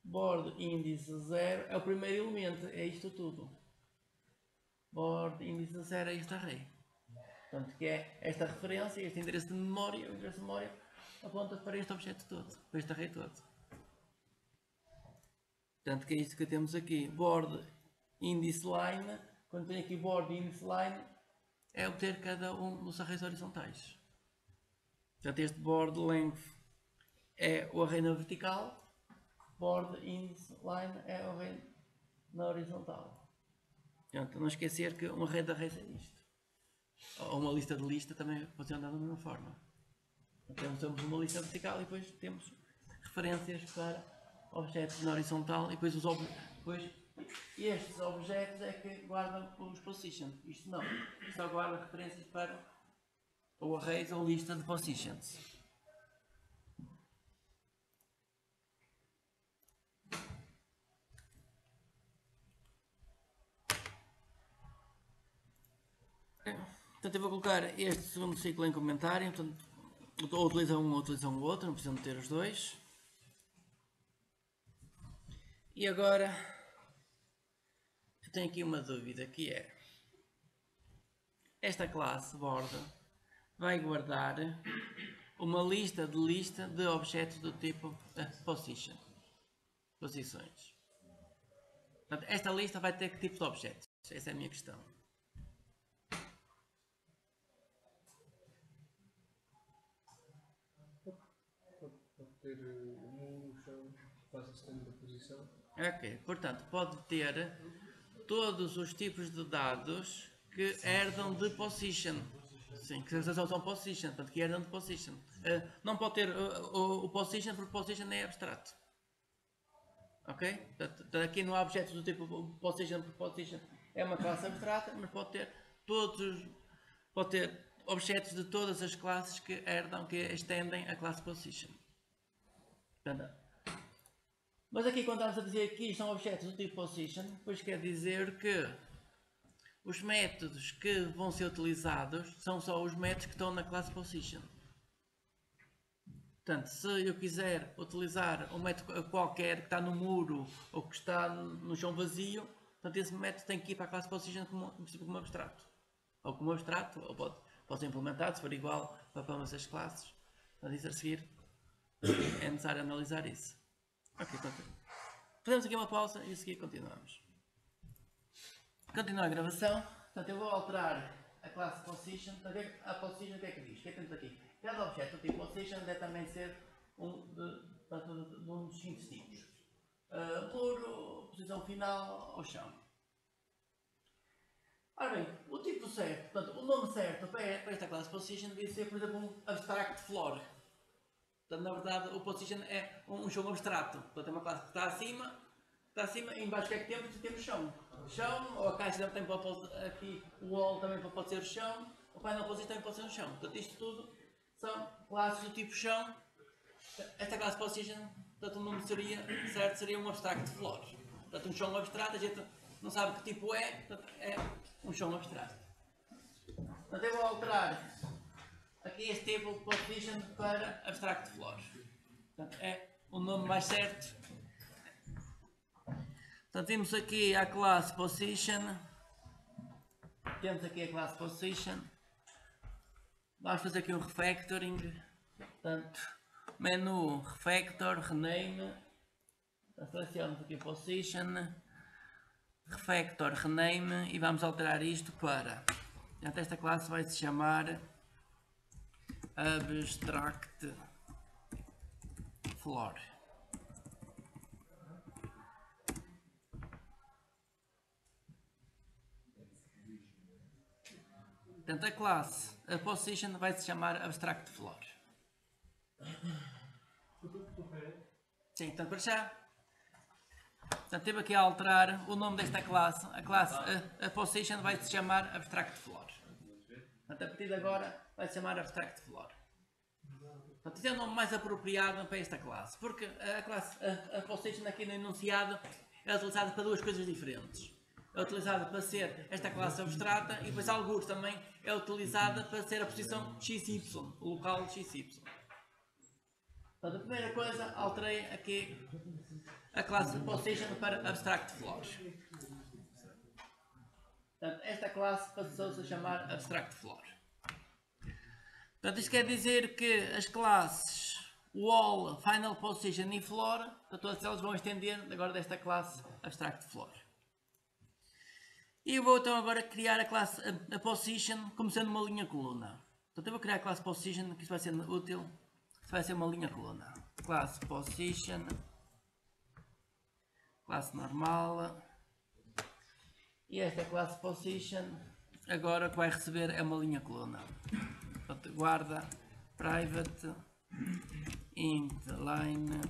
board índice 0 é o primeiro elemento, é isto tudo. Board índice 0 é este array. Portanto, que é esta referência, este endereço de memória, o endereço de memória aponta para este objeto todo, para este array todo. Portanto, que é isto que temos aqui. Board índice line, quando tem aqui board índice line, é obter cada um dos arrays horizontais. Portanto, este board length é o array na vertical, board índice line é o array na horizontal. Portanto, não esquecer que um array de arrays é isto. Ou uma lista de lista também funciona da mesma forma. Temos uma lista vertical e depois temos referências para objetos na horizontal e depois, estes objetos é que guardam os positions. Isto não. Isto só guarda referências para ou arrays ou lista de positions. Portanto, eu vou colocar este segundo ciclo em comentário. Portanto, ou utiliza um ou utiliza o outro, não precisam de ter os dois. E agora, eu tenho aqui uma dúvida que é: esta classe border vai guardar uma lista de objetos do tipo position, posições. Portanto, esta lista vai ter que tipo de objetos? Essa é a minha questão. Pode ter o chão, faz sistema da posição. Ok, portanto, pode ter todos os tipos de dados que herdam de position. Sim, que são position, portanto, que herdam de position. Não pode ter o position, porque position é abstrato. Ok? Portanto, aqui não há objetos do tipo position, porque position é uma classe abstrata, mas pode ter objetos de todas as classes que herdam, que estendem a classe position. Portanto, mas aqui quando estamos a dizer que são objetos do tipo position, depois quer dizer que os métodos que vão ser utilizados são só os métodos que estão na classe position. Portanto, se eu quiser utilizar um método qualquer que está no muro ou que está no chão vazio, portanto, esse método tem que ir para a classe position como abstrato. Ou como abstrato, ou pode ser implementado se for igual para ambas as classes. Portanto, isso a seguir é necessário analisar isso. Ok, então fazemos aqui uma pausa e a seguir continuamos. Continua a gravação. Portanto, eu vou alterar a classe position. A position o que é que diz? O que é que temos aqui? Cada objeto do tipo position deve também ser um dos 5 tipos. Muro, posição final ou chão. Ora bem, o tipo certo, portanto, o nome certo para esta classe position devia ser, por exemplo, um abstract floor. Portanto, na verdade, o position é um chão abstrato. Portanto, é uma classe que está acima e em baixo o que é que temos? Temos chão. Chão, ou a caixa também pode aqui, o wall também pode ser o chão, o painel position também pode ser o chão. Portanto, isto tudo são classes do tipo chão. Esta classe position, portanto, o nome seria um abstract floor. Portanto, um chão abstrato, a gente não sabe que tipo é, portanto, é um chão abstrato. Portanto, eu vou alterar aqui este table position para abstract floor. Portanto, é o nome mais certo. Portanto, temos aqui a classe position. Temos aqui a classe position. Vamos fazer aqui um refactoring. Portanto, menu, refactor, rename. Selecionamos aqui position, refactor, rename e vamos alterar isto para. Portanto, esta classe vai se chamar abstract floor. Portanto, a classe a position vai se chamar abstract floor. Sim, então para já. Portanto, teve aqui a alterar o nome desta classe. A classe a position vai se chamar abstract floor. Portanto, a partir de agora vai se chamar abstract floor. Portanto, este é o nome mais apropriado para esta classe, porque a classe a position aqui no enunciado é utilizada para duas coisas diferentes. É utilizada para ser esta classe abstrata e depois alguns também é utilizada para ser a posição XY, o local XY. Portanto, a primeira coisa, alterei aqui a classe position para abstract floor. Portanto, esta classe passou-se a chamar abstract floor. Portanto, isto quer dizer que as classes wall, final position e floor, todas elas vão estender agora desta classe abstract floor. E eu vou então agora criar a classe a position como sendo uma linha coluna. Portanto, eu vou criar a classe position, que isso vai ser útil. Isso vai ser uma linha coluna. Classe position, classe normal. E esta classe position agora que vai receber é uma linha coluna. Portanto, guarda private int line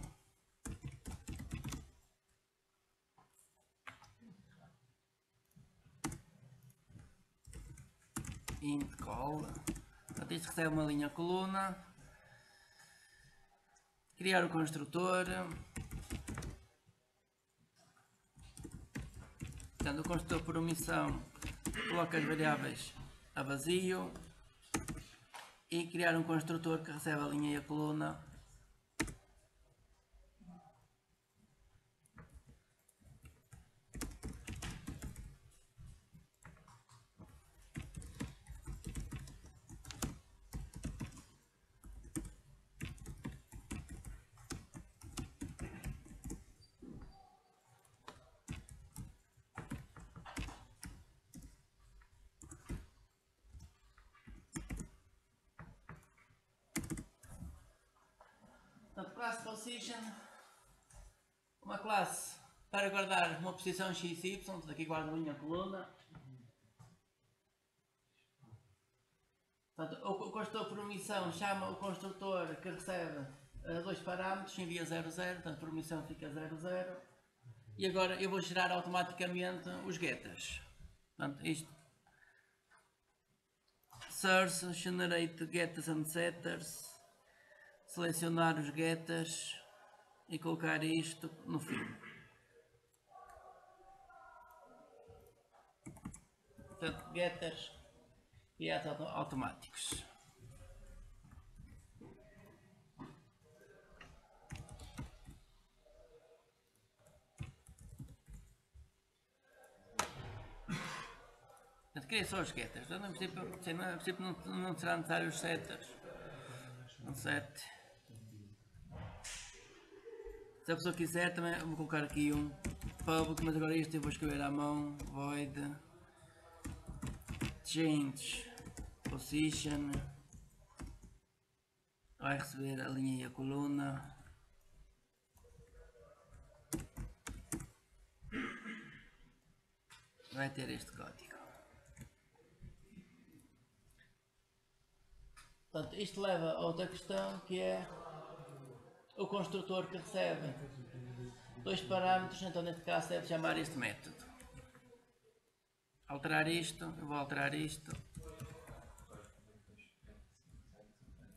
int call. Portanto, isto recebe uma linha coluna. Criar o construtor. Portanto, o construtor por omissão coloca as variáveis a vazio. E criar um construtor que recebe a linha e a coluna. Portanto, classe position, uma classe para guardar uma posição XY, aqui guardo a linha coluna. Portanto, o construtor por omissão chama o construtor que recebe dois parâmetros, envia 00, portanto por omissão fica 00. E agora eu vou gerar automaticamente os getters. Portanto, isto source, generate getters and setters. Selecionar os getters e colocar isto no fim. Portanto, getters e automáticos. Portanto, queria só os getters. Então, no princípio não será necessário os setters. Um set. Se a pessoa quiser também vou colocar aqui um public, mas agora isto eu vou escrever à mão, void change position, vai receber a linha e a coluna. Vai ter este código. Portanto, isto leva a outra questão que é o construtor que recebe dois parâmetros, então neste caso deve chamar este método. Alterar isto, eu vou alterar isto.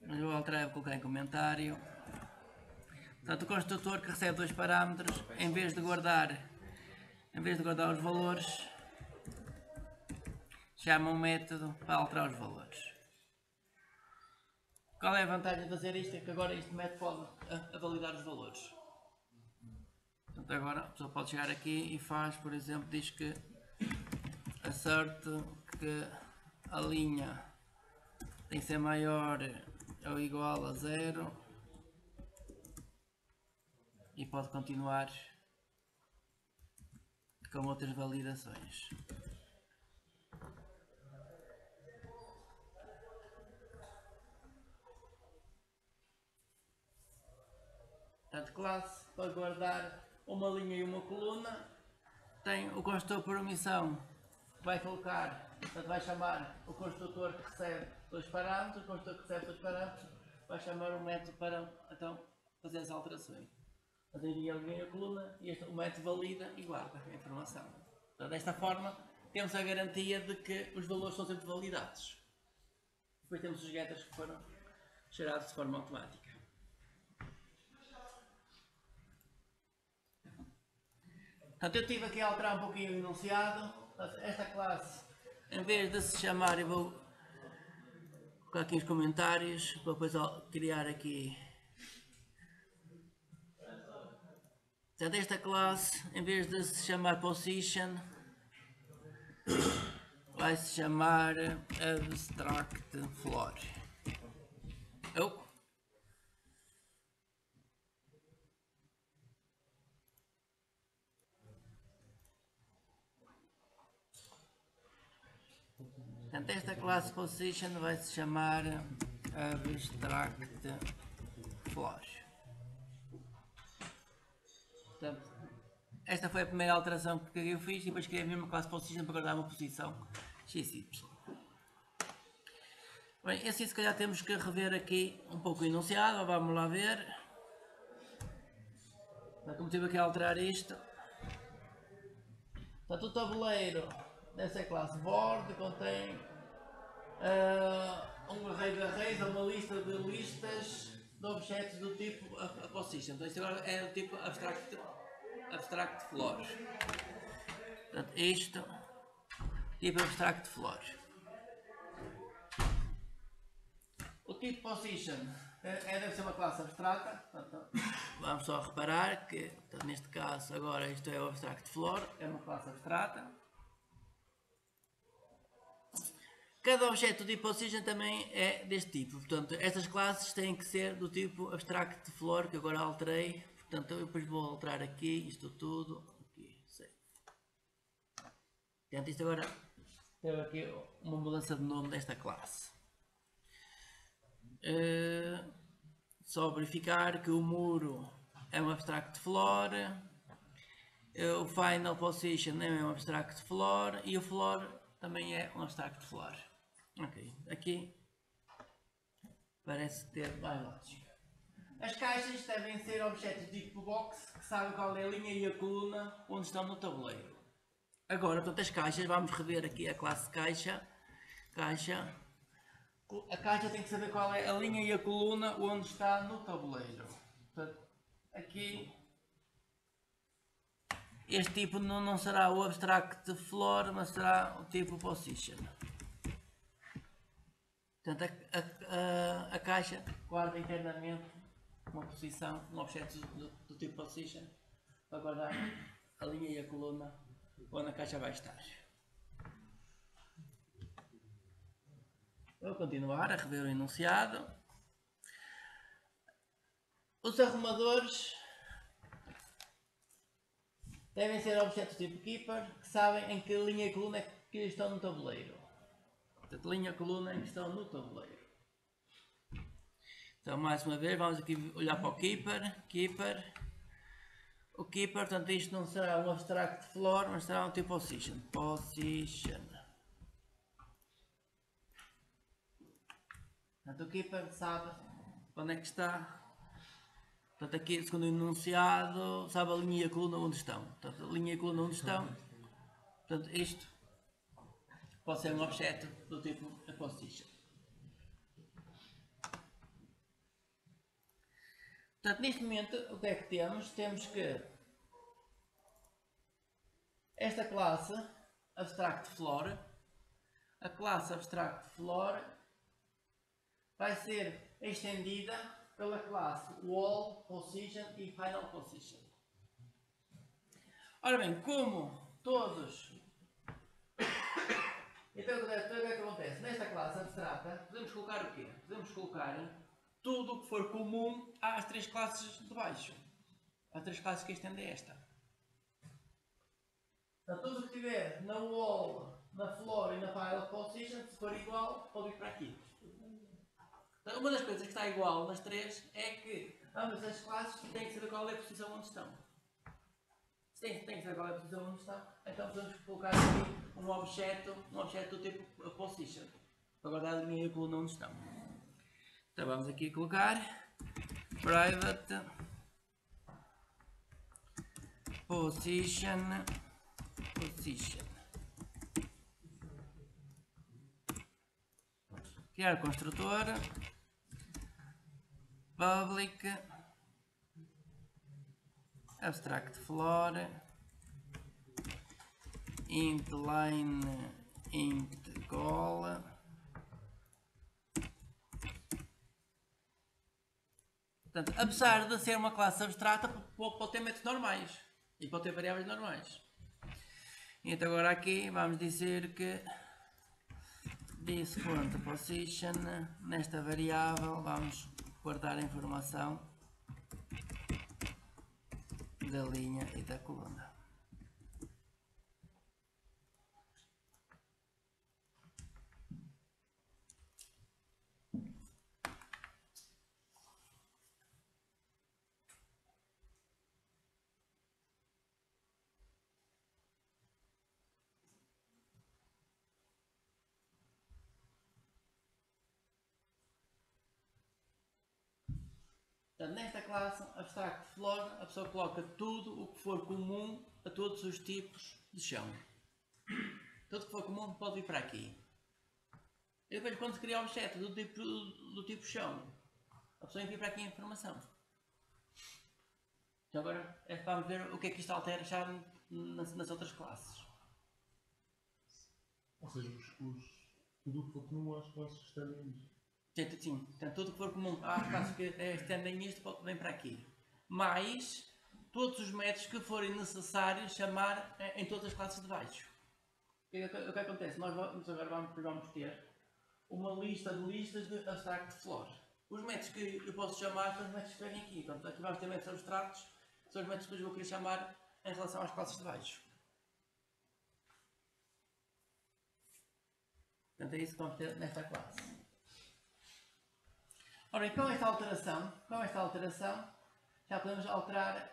Mas eu vou alterar e vou colocar em comentário. Portanto, o construtor que recebe dois parâmetros, em vez de guardar os valores, chama um método para alterar os valores. Qual é a vantagem de fazer isto? É que agora este método pode validar os valores. Portanto, agora a pessoa pode chegar aqui e faz, por exemplo, diz que assert que a linha tem que ser maior ou igual a 0 e pode continuar com outras validações. Portanto, classe para guardar uma linha e uma coluna, tem o construtor por omissão, vai colocar Portanto, vai chamar o construtor que recebe 2 parâmetros, o construtor que recebe 2 parâmetros, vai chamar o método para então fazer as alterações. Portanto, envia a coluna e o método valida e guarda a informação. Portanto, desta forma, temos a garantia de que os valores são sempre validados. Depois temos os getters que foram gerados de forma automática. Portanto, eu estive aqui a alterar um pouquinho o enunciado. Portanto, esta classe, em vez de se chamar, eu vou colocar aqui os comentários para depois criar aqui. Portanto, esta classe, em vez de se chamar position, vai se chamar abstract floor. Portanto, esta classe position vai se chamar abstract floor. Portanto, esta foi a primeira alteração que eu fiz e depois criei a mesma classe position para guardar uma posição XY. Bem, assim se calhar temos que rever aqui um pouco o enunciado, vamos lá ver. Como tive aqui a alterar isto. Portanto, o tabuleiro dessa classe board contém um array de arrays, uma lista de listas de objetos do tipo position. Então, isto agora é do tipo abstract floor. Portanto, isto tipo abstract floor. O tipo position deve ser uma classe abstrata. Portanto, vamos só reparar que, portanto, neste caso, agora isto é o abstract floor, é uma classe abstrata. Cada objeto do tipo position também é deste tipo. Portanto, estas classes têm que ser do tipo abstract floor, que agora alterei. Portanto, eu depois vou alterar aqui isto tudo. Aqui, sei. Portanto, isto agora teve aqui uma mudança de nome desta classe. Só verificar que o muro é um abstract floor, o final position é um abstract floor e o floor também é um abstract floor. Ok, aqui parece ter mais lógica. As caixas devem ser objetos de tipo box que sabem qual é a linha e a coluna onde estão no tabuleiro. Agora, portanto, as caixas, vamos rever aqui a classe caixa. A caixa tem que saber qual é a linha e a coluna onde está no tabuleiro. Portanto, aqui este tipo não será o abstract floor, mas será o tipo position. Portanto, a caixa guarda internamente uma posição, um objeto do tipo position, para guardar a linha e a coluna onde a caixa vai estar. Vou continuar a rever o enunciado. Os arrumadores devem ser objetos tipo keeper que sabem em que linha e coluna é que estão no tabuleiro. Portanto, linha e coluna em que estão no tabuleiro. Então, mais uma vez, vamos aqui olhar para o keeper. O keeper, portanto, isto não será um abstract floor, mas será um tipo position. Portanto, o keeper sabe onde é que está. Portanto, aqui, segundo o enunciado, sabe a linha e a coluna onde estão. Portanto, a linha e a coluna onde estão. Portanto, isto pode ser um objeto do tipo position. Portanto, neste momento, o que é que temos? Temos que esta classe abstract floor, a classe abstract floor vai ser estendida pela classe wall position e final position. Ora bem, como todos, então o que é que acontece? Nesta classe abstrata podemos colocar o quê? Podemos colocar tudo o que for comum às três classes de baixo, às três classes que estendem esta. Então, tudo o que estiver na wall, na floor e na final position, se for igual, pode ir para aqui. Então, uma das coisas que está igual nas três é que ambas as classes têm que saber qual é a posição onde estão. tem que saber qual é a posição onde está, então podemos colocar aqui um objeto do tipo position, para guardar a linha e a coluna onde estão. Então vamos aqui colocar private position. Criar construtor public abstract floor int line int goal. Portanto, apesar de ser uma classe abstrata, pode ter métodos normais e pode ter variáveis normais. Então agora aqui vamos dizer que this.position, nesta variável vamos guardar a informação da linha e da coluna. Portanto, nesta classe abstract floor, a pessoa coloca tudo o que for comum a todos os tipos de chão. Tudo que for comum pode vir para aqui. E depois, quando se cria o objeto do tipo chão, a pessoa envia para aqui a informação. Então agora vamos ver o que é que isto altera já nas outras classes. Ou seja, tudo o que for comum às classes estendem isto. Sim, portanto, tudo que for comum às classes que estendem isto vem para aqui. Mais todos os métodos que forem necessários chamar em todas as classes de baixo. O que acontece? Nós agora vamos ter uma lista de listas de abstract floor. Os métodos que eu posso chamar são os métodos que vêm aqui. Portanto, aqui vamos ter métodos abstratos, são os métodos que eu vou querer chamar em relação às classes de baixo. Portanto, é isso que vamos ter nesta classe. Ora, e com esta alteração, já podemos alterar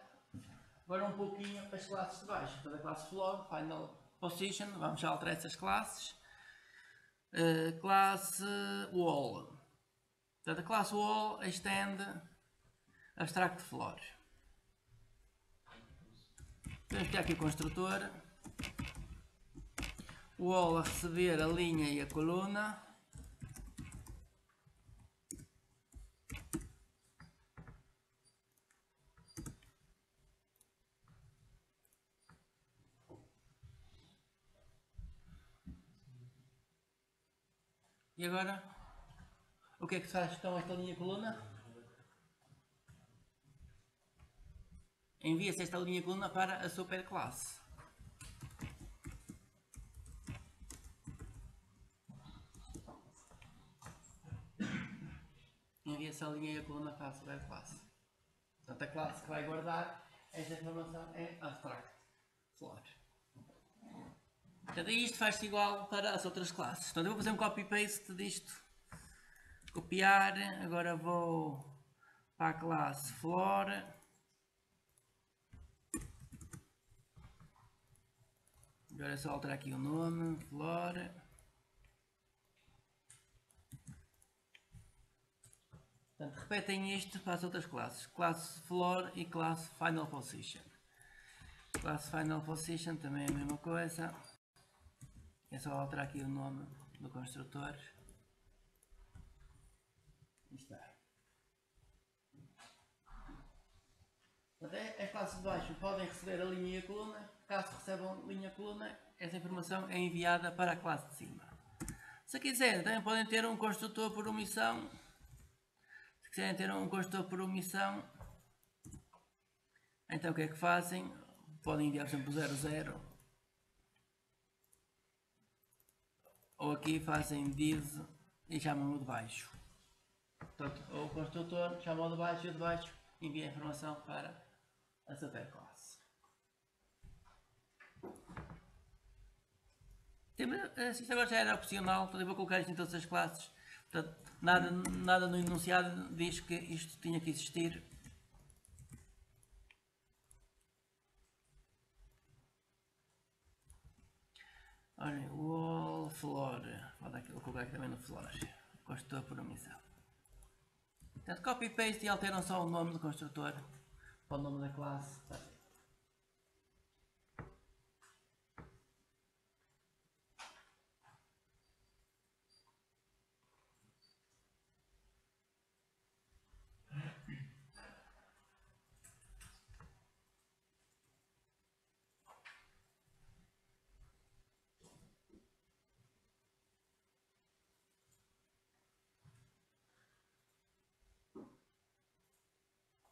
agora um pouquinho as classes de baixo. Portanto, a classe floor, final position, vamos já alterar essas classes. Classe wall. Portanto, a classe wall extende abstract floor. Temos que aqui o construtor. Wall a receber a linha e a coluna. E agora, o que é que se faz com esta linha e coluna? Envia-se esta linha e coluna para a superclasse. Envia-se a linha e a coluna para a superclasse. Portanto, a classe que vai guardar esta informação é abstract floor. Portanto, isto faz-se igual para as outras classes. Portanto, eu vou fazer um copy-paste disto. Copiar. Agora vou para a classe floor. Agora é só alterar aqui o nome. Floor. Portanto, repetem isto para as outras classes. Classe floor e classe final position. Classe final position também é a mesma coisa. É só alterar aqui o nome do construtor. Está. As classes de baixo podem receber a linha e a coluna. Caso recebam linha e coluna, essa informação é enviada para a classe de cima. Se quiserem, também podem ter um construtor por omissão. Se quiserem ter um construtor por omissão, então o que é que fazem? Podem enviar, por exemplo, 00. Ou aqui fazem div e chamam-o de baixo. Portanto, o construtor chama o de baixo e o de baixo envia a informação para a superclasse. Isto agora já era opcional, portanto eu vou colocar isto em todas as classes. Portanto, nada no enunciado diz que isto tinha que existir. Olha, wall floor. Vou colocar aqui também no floor. Construtor por omissão. Portanto, copy e paste e alteram só o nome do construtor para o nome da classe.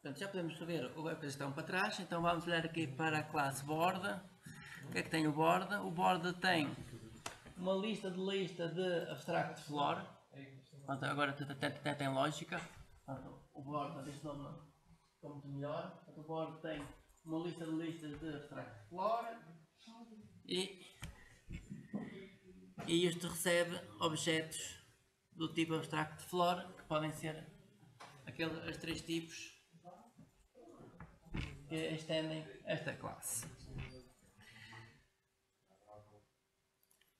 Portanto, já podemos ver o web gestão para trás, então vamos olhar aqui para a classe board. O que é que tem o board? O board tem uma lista de abstract floor. Portanto, agora até tem lógica. Portanto, o board deste nome ficou muito melhor. Portanto, o board tem uma lista de listas de abstract floor e este recebe objetos do tipo abstract floor, que podem ser os três tipos que estendem esta classe.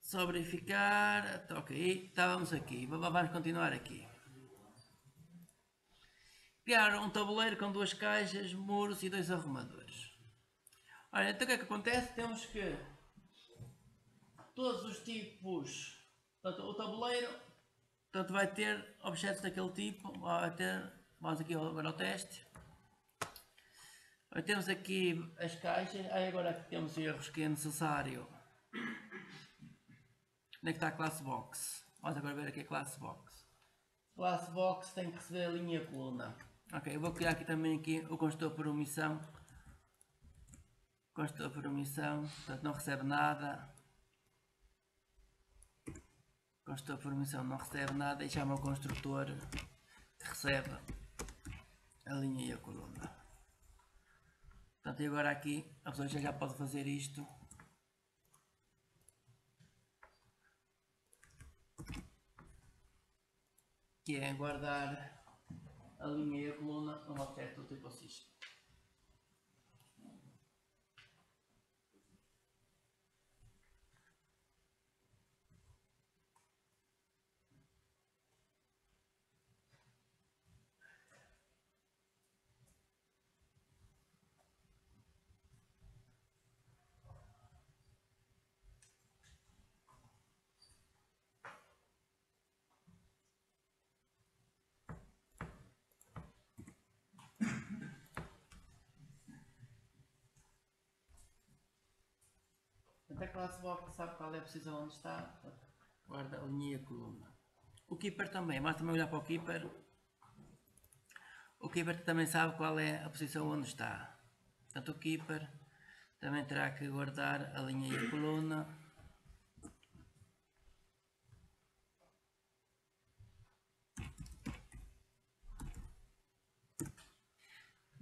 Só verificar, ok, estávamos aqui, vamos continuar aqui. Criar um tabuleiro com 2 caixas, muros e 2 arrumadores. Olha, então o que é que acontece? Temos que todos os tipos, portanto, o tabuleiro, portanto, vai ter objetos daquele tipo, vai ter, vamos aqui agora ao teste. Temos aqui as caixas, agora aqui temos erros que é necessário. Onde é que está a classe box? Vamos agora ver aqui a classe box. Classe box tem que receber a linha e a coluna. Ok, eu vou criar aqui também o construtor por omissão. Construtor por omissão, portanto não recebe nada. Construtor por omissão não recebe nada e chama o construtor que recebe a linha e a coluna. Portanto, e agora aqui a pessoa já pode fazer isto. Que é guardar a linha e a coluna num objeto do tipo system. A classe box sabe qual é a posição onde está, guarda a linha e a coluna. O keeper também, mas também olhar para o keeper. O keeper também sabe qual é a posição onde está. Portanto, o keeper também terá que guardar a linha e a coluna.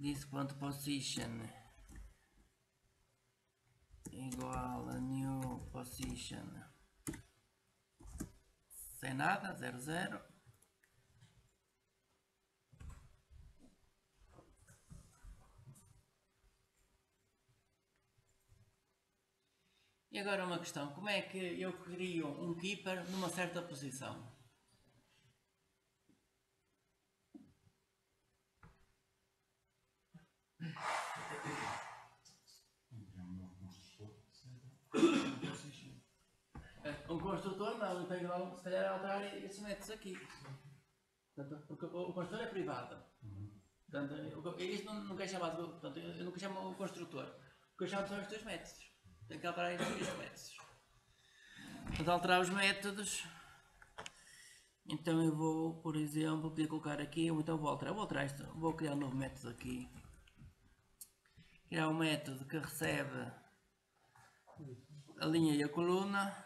This.position igual a new position sem nada, 00. E agora uma questão, como é que eu crio um keeper numa certa posição? Um construtor não, eu tenho se calhar alterar esses métodos aqui. Portanto, porque o construtor é privado. Portanto, isto nunca é chamado, portanto, eu nunca chamo o construtor. O que eu chamo são os dois métodos. Tenho que alterar estes métodos. Portanto, alterar os métodos. Então eu vou, por exemplo, poder colocar aqui, ou então vou alterar isto, vou criar um novo método aqui. Criar um método que recebe a linha e a coluna.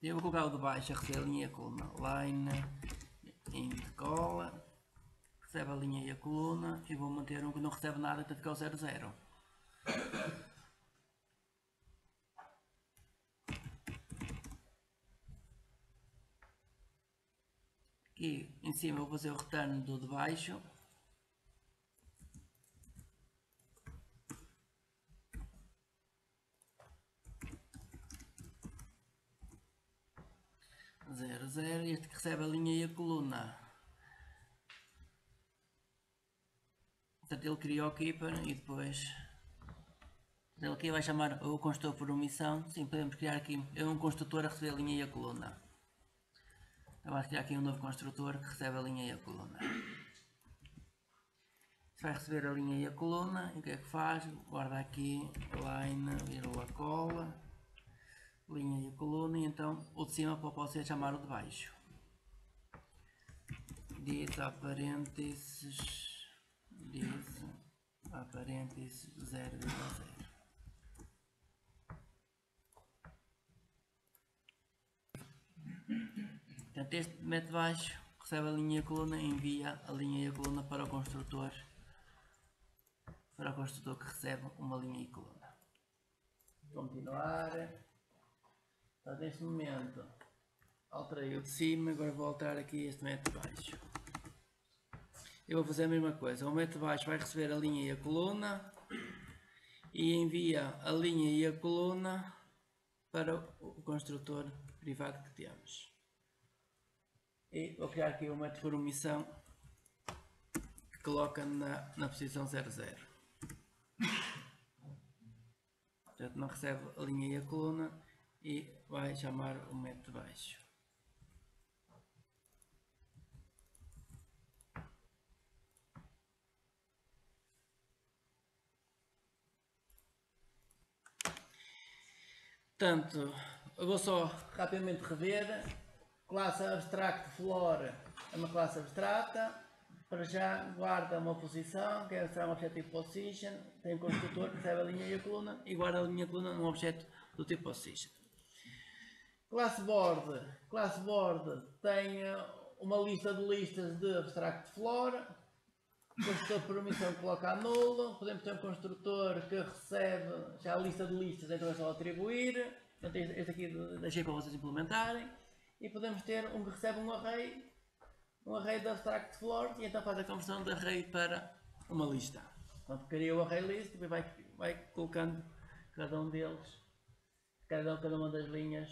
Eu vou colocar o de baixo a receber a linha e a coluna. Line int call recebe a linha e a coluna e vou manter um que não recebe nada até ficar o 00. Aqui em cima vou fazer o return do de baixo. 00, este que recebe a linha e a coluna. Portanto, ele criou o keeper e depois ele aqui vai chamar o construtor por omissão. Sim, podemos criar aqui um construtor a receber a linha e a coluna. Então vamos criar aqui um novo construtor que recebe a linha e a coluna. Vai receber a linha e a coluna, e o que é que faz? Guarda aqui, line, vírgula, cola, linha e a coluna, e então o de cima pode ser chamar o de baixo. Diz a parênteses 0,0. Portanto, este mete baixo, recebe a linha e a coluna, envia a linha e a coluna para o construtor que recebe uma linha e coluna. Continuar. Então, neste momento alterei o de cima, agora vou alterar aqui este mete baixo. Eu vou fazer a mesma coisa, o mete baixo vai receber a linha e a coluna e envia a linha e a coluna para o construtor privado que temos. E vou criar aqui o método por omissão que coloca na posição 00. Portanto, não recebe a linha e a coluna e vai chamar o método baixo. Portanto, eu vou só rapidamente rever. Classe abstract floor é uma classe abstrata. Para já guarda uma posição, que será um objetivo position. Tem um construtor que recebe a linha e a coluna e guarda a linha e a coluna num objeto do tipo position. Classe board tem uma lista de listas de abstract floor. Construtor por omissão coloca a nulo. Podemos ter um construtor que recebe já a lista de listas, então é só atribuir. Portanto, este aqui deixei para vocês implementarem. E podemos ter um que recebe um array de abstract floor e então faz a conversão de array para uma lista. Portanto, cria o array list e vai colocando cada um deles, cada uma das linhas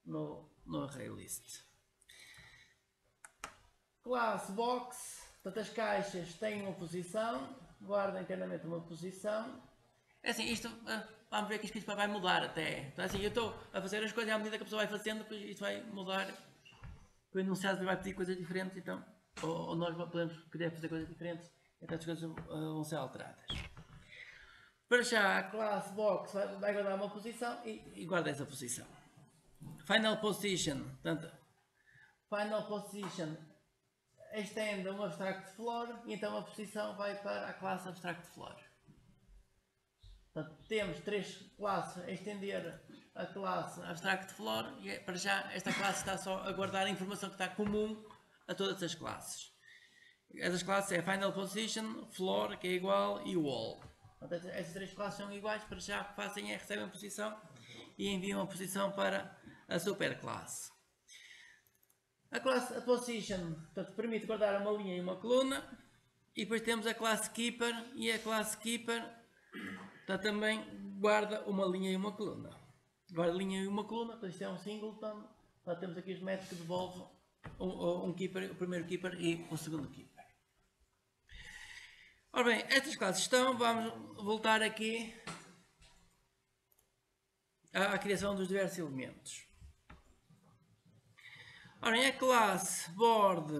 no array list. Class box, portanto as caixas têm uma posição, guarda internamente uma posição. É assim, isto, vamos ver que isto vai mudar até. Então assim, eu estou a fazer as coisas à medida que a pessoa vai fazendo, depois isto vai mudar. O enunciado vai pedir coisas diferentes, então, ou nós podemos querer fazer coisas diferentes, então as coisas vão ser alteradas. Para já, a class box vai guardar uma posição e guarda essa posição. Final position, portanto, final position estende um abstract floor e então a posição vai para a classe abstract floor. Portanto, temos três classes a estender a classe abstract floor e para já esta classe está só a guardar a informação que está comum a todas as classes. Essas classes é final position, floor, que é igual, e wall. Portanto, estas três classes são iguais, para já o que fazem é recebem a posição e enviam a posição para a superclasse. A classe position, portanto, permite guardar uma linha e uma coluna, e depois temos a classe keeper, e a classe keeper também guarda uma linha e uma coluna. Guarda linha e uma coluna, portanto isto é um singleton, portanto temos aqui os métodos que devolvem um keeper, o primeiro keeper e o segundo keeper. Ora bem, estas classes estão, vamos voltar aqui à criação dos diversos elementos. Ora bem, a classe board,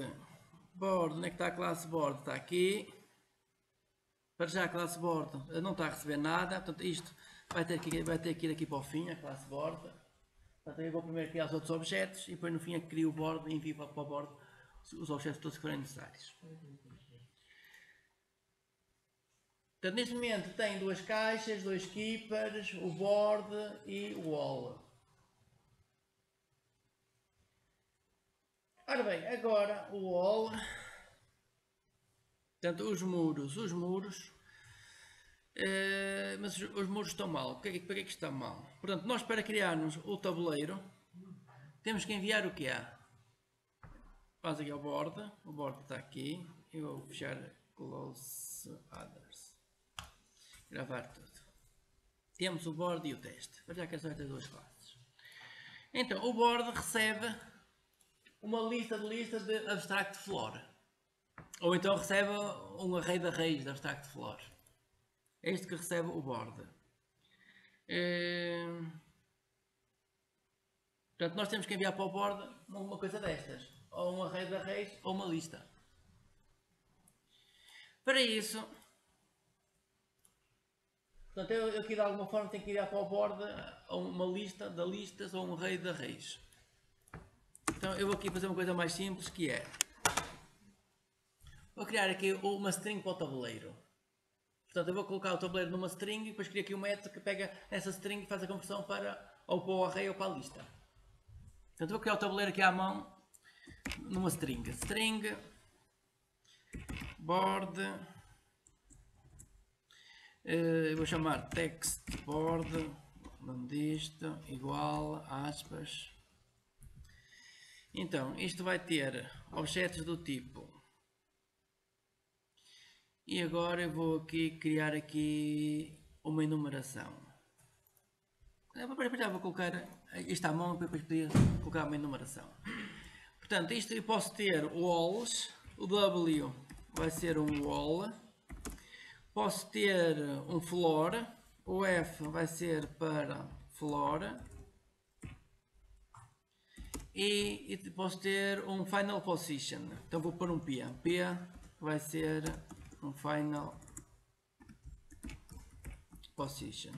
onde é que está a classe board? Está aqui. Para já a classe board não está a receber nada, portanto isto vai ter que ir aqui para o fim, a classe board. Portanto eu vou primeiro criar os outros objetos e depois no fim é que crio o board e envio para o board os objetos todos que forem necessários. Portanto, neste momento tem duas caixas, dois keepers, o board e o wall. Ora bem, agora o wall, portanto os muros, mas os muros estão mal. Para que é que está mal? Portanto, nós para criarmos o tabuleiro temos que enviar o que há. Vamos aqui ao board, o board está aqui, eu vou fechar close others. Gravar tudo. Temos o board e o teste. Para já que são estas duas classes. Então o board recebe uma lista de listas de abstract floor. Ou então recebe um array de arrays de abstract floor. É isto que recebe o board. Portanto, nós temos que enviar para o board uma coisa destas. Ou um array de arrays ou uma lista. Para isso, portanto, eu aqui de alguma forma tenho que enviar para o board uma lista de listas ou um array de arrays. Então eu vou aqui fazer uma coisa mais simples, que é... Vou criar aqui uma string para o tabuleiro. Portanto, eu vou colocar o tabuleiro numa string e depois crio aqui um método que pega essa string e faz a conversão ou para o array ou para a lista. Portanto, vou criar o tabuleiro aqui à mão numa string. String board, eu vou chamar text board, nome disto, igual, aspas. Então, isto vai ter objetos do tipo. E agora eu vou aqui criar aqui uma enumeração. Já vou colocar isto à mão e depois podia colocar uma enumeração. Portanto, isto eu posso ter walls, o W vai ser um wall, posso ter um floor, o F vai ser para floor e posso ter um final position. Então vou pôr um P. P vai ser um final position.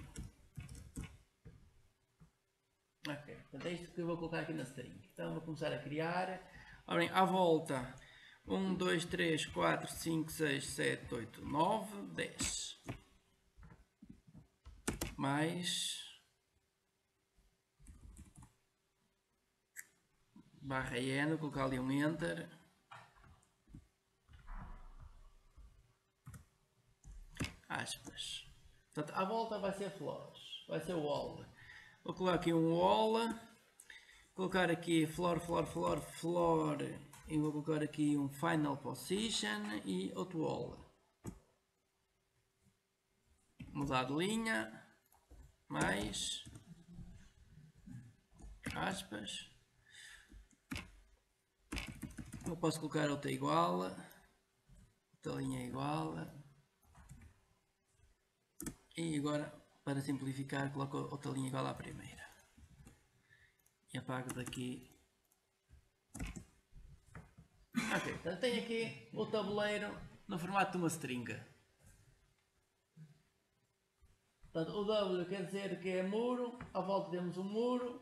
Ok, portanto é isto que eu vou colocar aqui na string. Então vou começar a criar. Ora bem, à volta 1, 2, 3, 4, 5, 6, 7, 8, 9, 10. Mais barra N, vou colocar ali um enter. Aspas. Portanto, à volta vai ser flores, vai ser wall. Vou colocar aqui um wall, colocar aqui floor, floor, floor, floor, e vou colocar aqui um final position e outro wall. Mudar de linha, mais aspas. Eu posso colocar outra igual, outra linha igual. E agora, para simplificar, coloco outra linha igual à primeira. E apago daqui. Ok, então tenho aqui o tabuleiro no formato de uma string. Portanto, o W quer dizer que é muro, à volta temos um muro.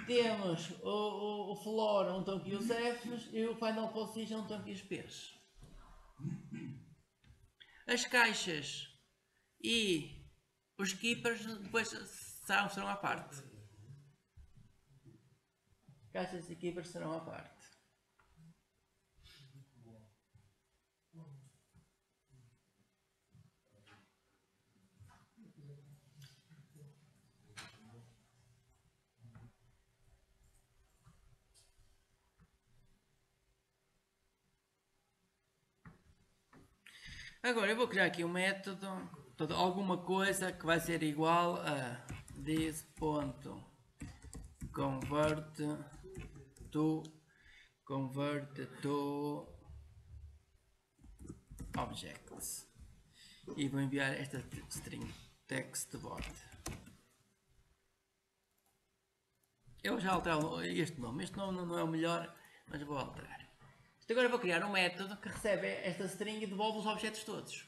Temos o floor onde estão aqui os Fs e o final position onde estão aqui os Ps. As caixas e os keepers depois serão à parte. Caixas e keepers serão à parte. Agora eu vou criar aqui um método, alguma coisa que vai ser igual a this.convert to objects e vou enviar esta string text board. Eu já alterei este nome não é o melhor, mas vou alterar. Agora eu vou criar um método que recebe esta string e devolve os objetos todos.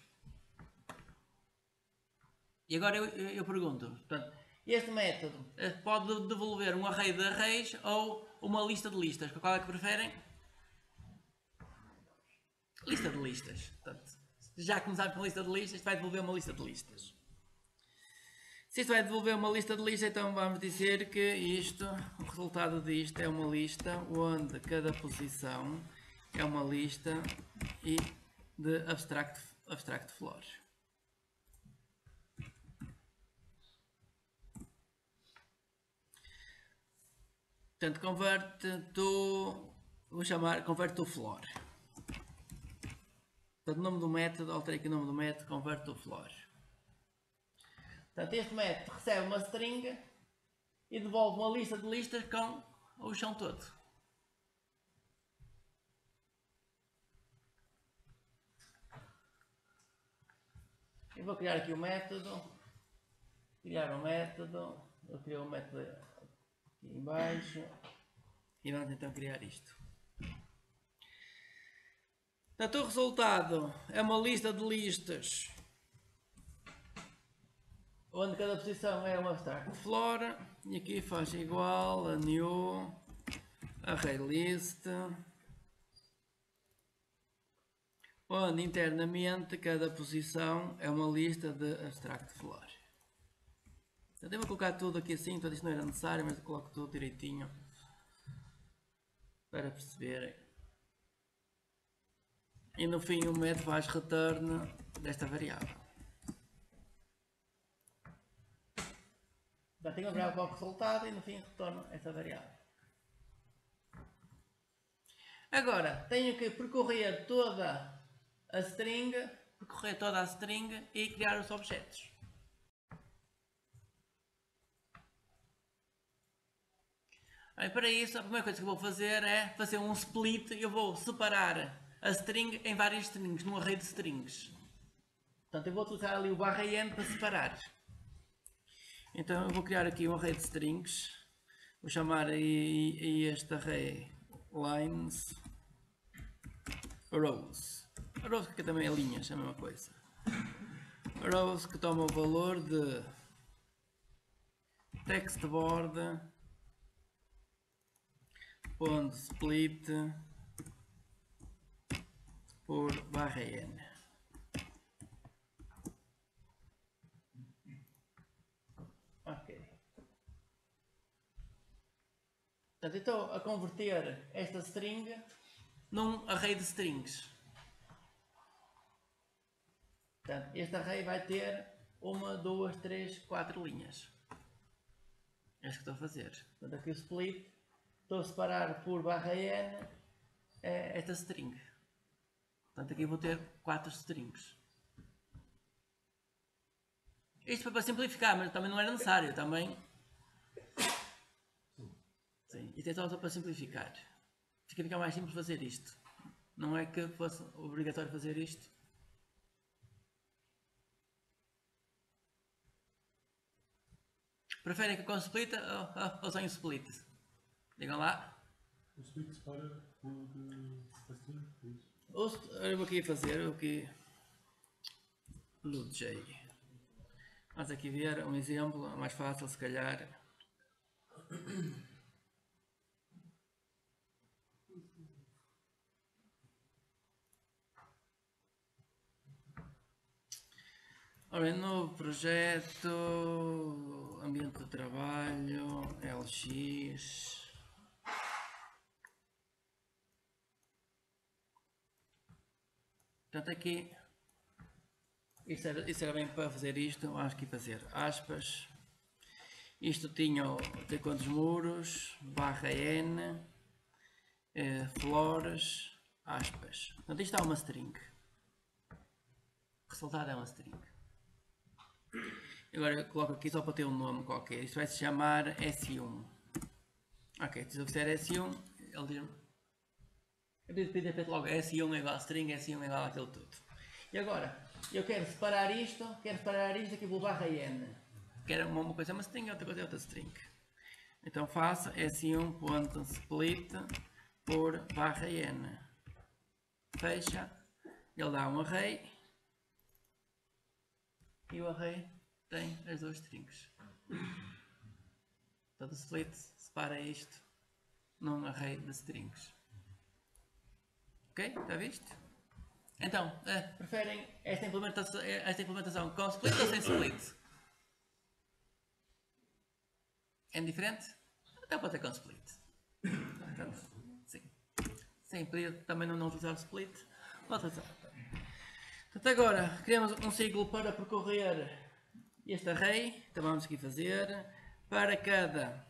E agora eu pergunto, portanto, este método pode devolver um array de arrays ou uma lista de listas. Qual é que preferem? Lista de listas. Portanto, já começamos com a lista de listas, isto vai devolver uma lista de listas. Se isto vai devolver uma lista de listas, então vamos dizer que o resultado disto é uma lista onde cada posição é uma lista de abstract floors. Portanto, vou chamar convert to floor. Portanto, o nome do método, alterei aqui o nome do método, convert to floor. Portanto, este método recebe uma string e devolve uma lista de listas com o chão todo. Eu vou criar aqui o método, criar um método, eu crio um método aqui em baixo e vamos então criar isto. Portanto, o resultado é uma lista de listas onde cada posição é uma abstract flora e aqui faz igual a new array list, onde internamente cada posição é uma lista de abstract flora. Eu devo colocar tudo aqui assim, então isto não era necessário, mas eu coloco tudo direitinho para perceberem. E no fim o método faz return desta variável. Já tenho a variável para o resultado e no fim retorno esta variável. Agora tenho que percorrer toda a string e criar os objetos. Aí, para isso, a primeira coisa que eu vou fazer é fazer um split. Eu vou separar a string em várias strings, num array de strings. Portanto, eu vou utilizar ali o /n para separar. Então, eu vou criar aqui um array de strings. Vou chamar aí este array lines rows. Rows que também é linhas, é a mesma coisa. Rows que toma o valor de textboard ponto split por /n. Ok. Portanto, estou a converter esta string num array de strings. Portanto, este array vai ter 1, 2, 3, 4 linhas. É isso que estou a fazer. Portanto, aqui o split, estou a separar por /n esta string. Portanto, aqui vou ter 4 strings. Isto foi para simplificar, mas também não era necessário. Também. Sim, isto é só para simplificar. Fica mais simples fazer isto. Não é que fosse obrigatório fazer isto. Preferem que com split ou sem split? Digam lá. O split separa por string, é isso? Eu vou aqui fazer load.j. Vamos aqui ver um exemplo mais fácil, se calhar. Ora, novo projeto, ambiente de trabalho, LX. Portanto, aqui, isso era bem para fazer isto, acho que ia fazer aspas. Isto tinha quantos muros, /n, flores, aspas. Portanto, isto é uma string. O resultado é uma string. Agora eu coloco aqui só para ter um nome qualquer. Isto vai se chamar S1. Ok, se eu fizer S1, ele diz-me. Eu podia ter feito logo S1 igual a string, S1 igual àquilo tudo. E agora, eu quero separar isto aqui pelo /n. Quero uma coisa é uma string, outra coisa é outra string. Então faço S1.split por /n. Fecha. Ele dá um array. E o array tem as duas strings. Portanto, o split separa isto num array de strings. Ok? Está visto? Então, preferem esta implementação com split ou sem split? É diferente? Então pode ter com split. Portanto, sim. Sem split, também não utilizar o split. Pode utilizar. Portanto, agora criamos um ciclo para percorrer este array. Então vamos aqui fazer para cada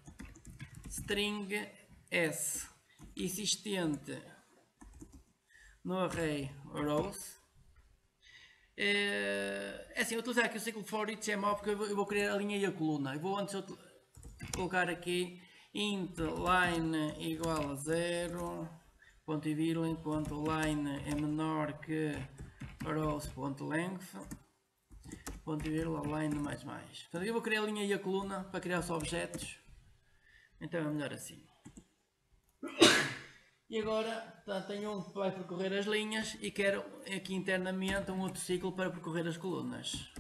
string s existente no array rows. É assim, eu vou utilizar aqui o ciclo for each é mau porque eu vou criar a linha e a coluna. Eu vou antes colocar aqui int line igual a 0, ponto e vírgula, enquanto line é menor que rows.length, ponto e vírgula, line mais. Portanto, eu vou criar a linha e a coluna para criar os objetos, então é melhor assim. E agora, portanto, tenho um que vai percorrer as linhas e quero aqui internamente um outro ciclo para percorrer as colunas.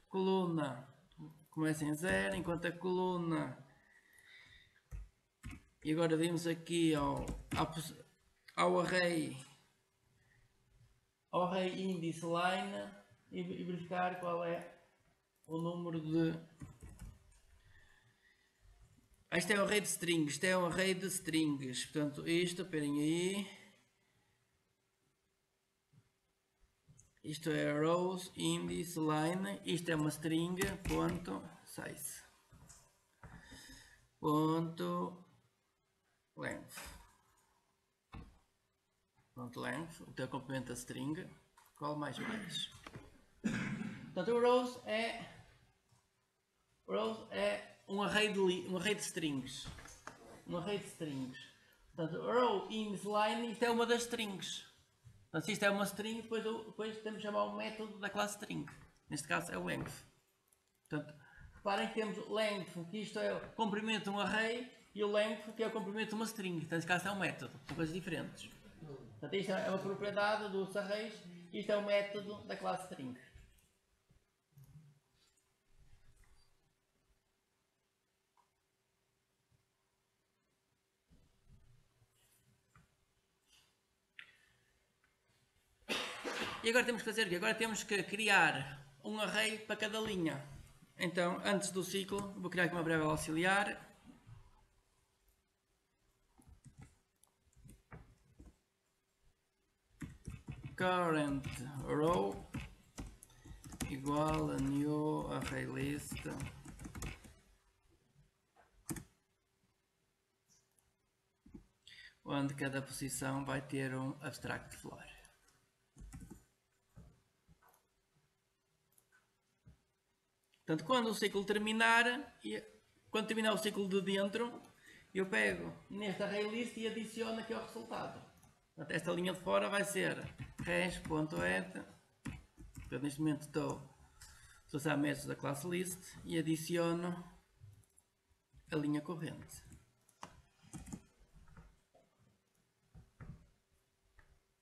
Coluna começa em 0, enquanto a coluna... E agora vimos aqui ao array index line e verificar qual é o número de... Isto é um array de strings, isto é um array de strings, portanto isto, esperem aí, isto é rows index line, isto é uma string, ponto size, ponto length, ponto length, o teu complemento da string, qual mais. Portanto o rows é um array de strings. Portanto, row index line, isto é uma das strings. Portanto, se isto é uma string, depois temos que chamar um método da classe string. Neste caso é o length. Portanto, reparem que temos length, que isto é o comprimento de um array, e o length, que é o comprimento de uma string. Então, neste caso é um método. São coisas diferentes. Portanto, isto é uma propriedade dos arrays, isto é o método da classe string. E agora temos que fazer o quê? Agora temos que criar um array para cada linha. Então, antes do ciclo, vou criar aqui uma variável auxiliar. Current row igual a new array list. Onde cada posição vai ter um abstract floor. Portanto, quando o ciclo terminar, quando terminar o ciclo de dentro, eu pego neste array list e adiciono aqui ao resultado. Portanto, esta linha de fora vai ser hash.add. Neste momento estou a usar métodos da classe list e adiciono a linha corrente.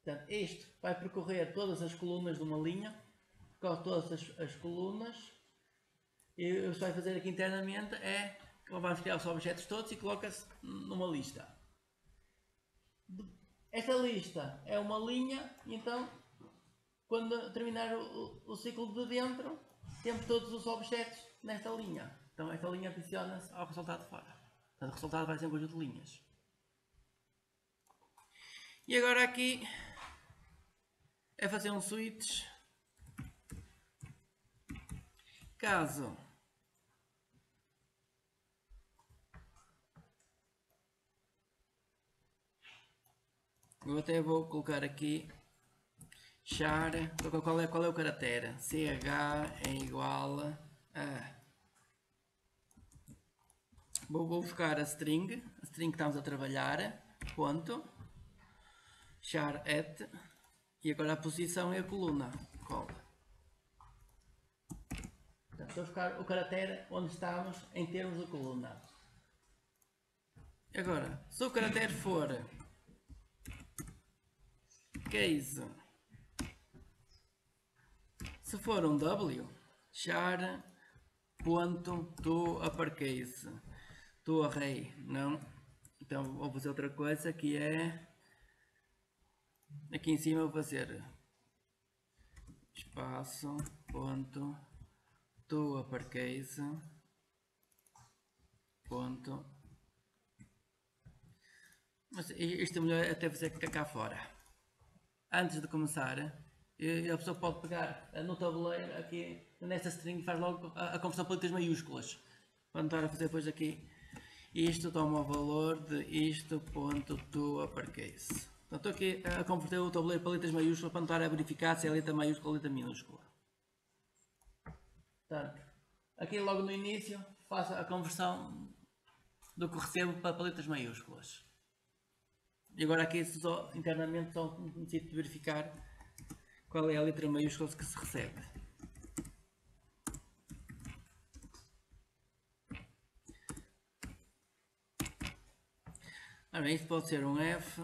Portanto, isto vai percorrer todas as colunas de uma linha, todas as colunas. E o que vai fazer aqui internamente é que vamos criar os objetos todos e coloca-se numa lista. Esta lista é uma linha, então quando terminar o ciclo de dentro, temos todos os objetos nesta linha. Então esta linha adiciona-se ao resultado de fora. Portanto, o resultado vai ser um conjunto de linhas. E agora aqui é fazer um switch. Caso eu até vou colocar aqui char, qual é o caractere? CH é igual a... Vou buscar a string que estamos a trabalhar, ponto, char at, e agora a posição é a coluna, cola. Portanto, estou a buscar o caractere onde estamos em termos de coluna. Agora, se o caractere for case, se for um W, char ponto to uppercase, to array, não, então vou fazer outra coisa que é, aqui em cima vou fazer espaço ponto to uppercase ponto, mas isto é melhor até fazer cá fora. Antes de começar, a pessoa pode pegar no tabuleiro aqui nesta string e faz logo a conversão para letras maiúsculas. Para não estar a fazer depois aqui, isto toma o valor de isto ponto to uppercase. Então estou aqui a converter o tabuleiro para letras maiúsculas para não estar a verificar se é a letra maiúscula ou a letra minúscula. Portanto, aqui logo no início faço a conversão do que recebo para letras maiúsculas. E agora aqui só, internamente só necessito de verificar qual é a letra maiúscula que se recebe. Ora, isto pode ser um F,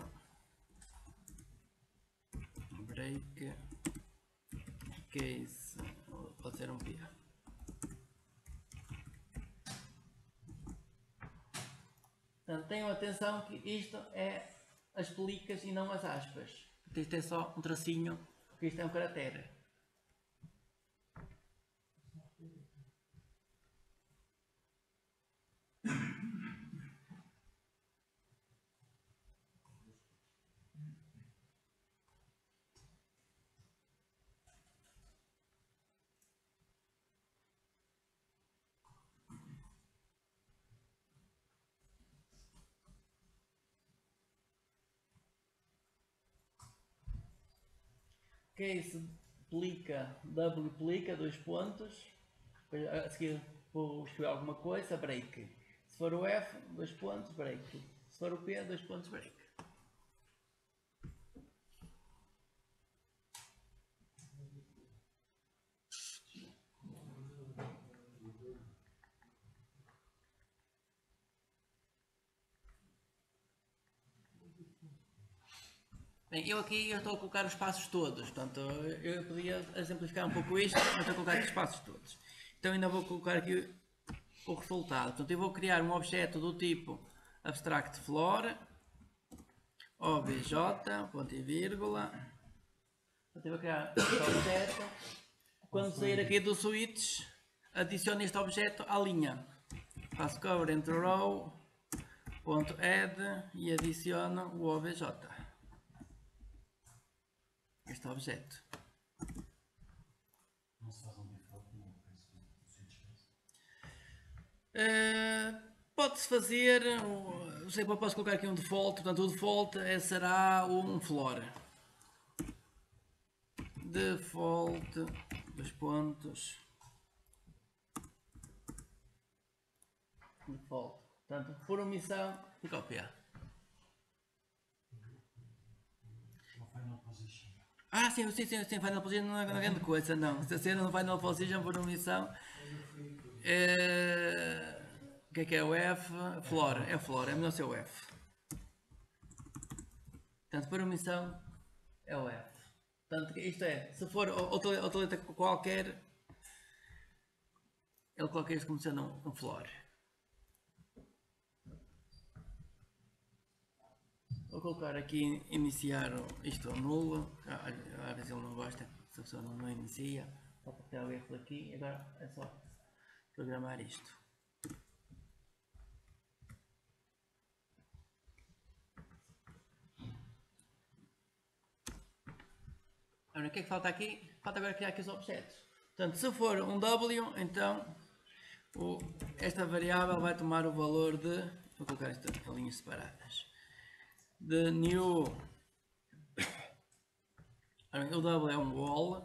break, case, pode ser um P. Portanto, tenham atenção que isto é as pelicas e não as aspas. Isto é só um tracinho, porque isto é um caractere. Case plica, W plica, dois pontos. Depois, a seguir vou escrever alguma coisa, break. Se for o F, dois pontos, break. Se for o P, dois pontos, break. Bem, eu aqui estou a colocar os passos todos, portanto eu podia exemplificar um pouco isto, mas estou a colocar aqui os passos todos. Então ainda vou colocar aqui o resultado. Portanto eu vou criar um objeto do tipo abstract floor, obj, ponto e vírgula. Portanto eu vou criar este objeto. Quando sair aqui do switch, adiciono este objeto à linha. Faço cover entre row, ponto add e adiciono o obj. Este objeto. Não se faz um default no switch case? Pode-se fazer, eu posso colocar aqui um default, portanto o default será um floor. Default, dois pontos. Default. Portanto, por omissão, e copiar. No final position. Ah, sim, Final Position não é grande coisa, não. Se a cena no Final Position por omissão. O que é o F? Floor, é melhor ser o F. Portanto, por omissão é o F. Portanto, isto é, se for outra letra qualquer, ele coloca isto como sendo um floor. Vou colocar aqui iniciar isto ao nulo, às vezes ele não gosta, se a pessoa não inicia, vou apertar o F aqui, agora é só programar isto. Agora o que é que falta aqui? Falta agora criar aqui os objetos. Portanto, se for um W, então esta variável vai tomar o valor de, vou colocar isto em linhas separadas, de new, o W é um wall,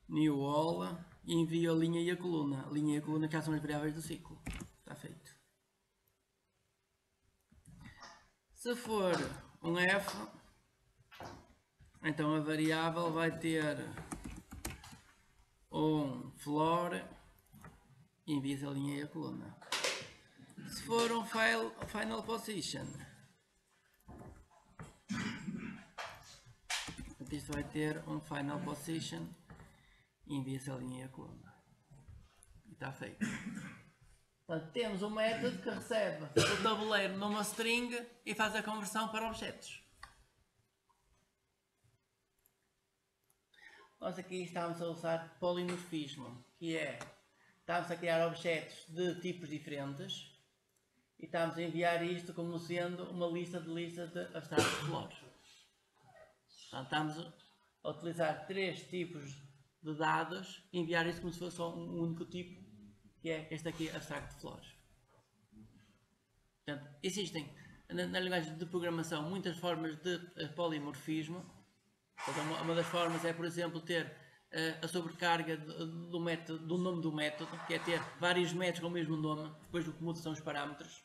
new wall, e envio a linha e a coluna. A linha e a coluna que já são as variáveis do ciclo. Está feito. Se for um F, então a variável vai ter um floor e envia a linha e a coluna. Se for um final position, isto vai ter um final position e envia-se a linha e a coluna. E está feito. Portanto, temos um método que recebe o tabuleiro numa string e faz a conversão para objetos. Nós aqui estamos a usar polimorfismo, que é, estamos a criar objetos de tipos diferentes e estamos a enviar isto como sendo uma lista de abstract floor. Portanto, estamos a utilizar três tipos de dados e enviar isso como se fosse um único tipo, que é este aqui, abstract floor. Portanto, existem na linguagem de programação muitas formas de polimorfismo. Portanto, uma das formas é, por exemplo, ter a sobrecarga do nome do método, que é ter vários métodos com o mesmo nome, depois o que muda são os parâmetros.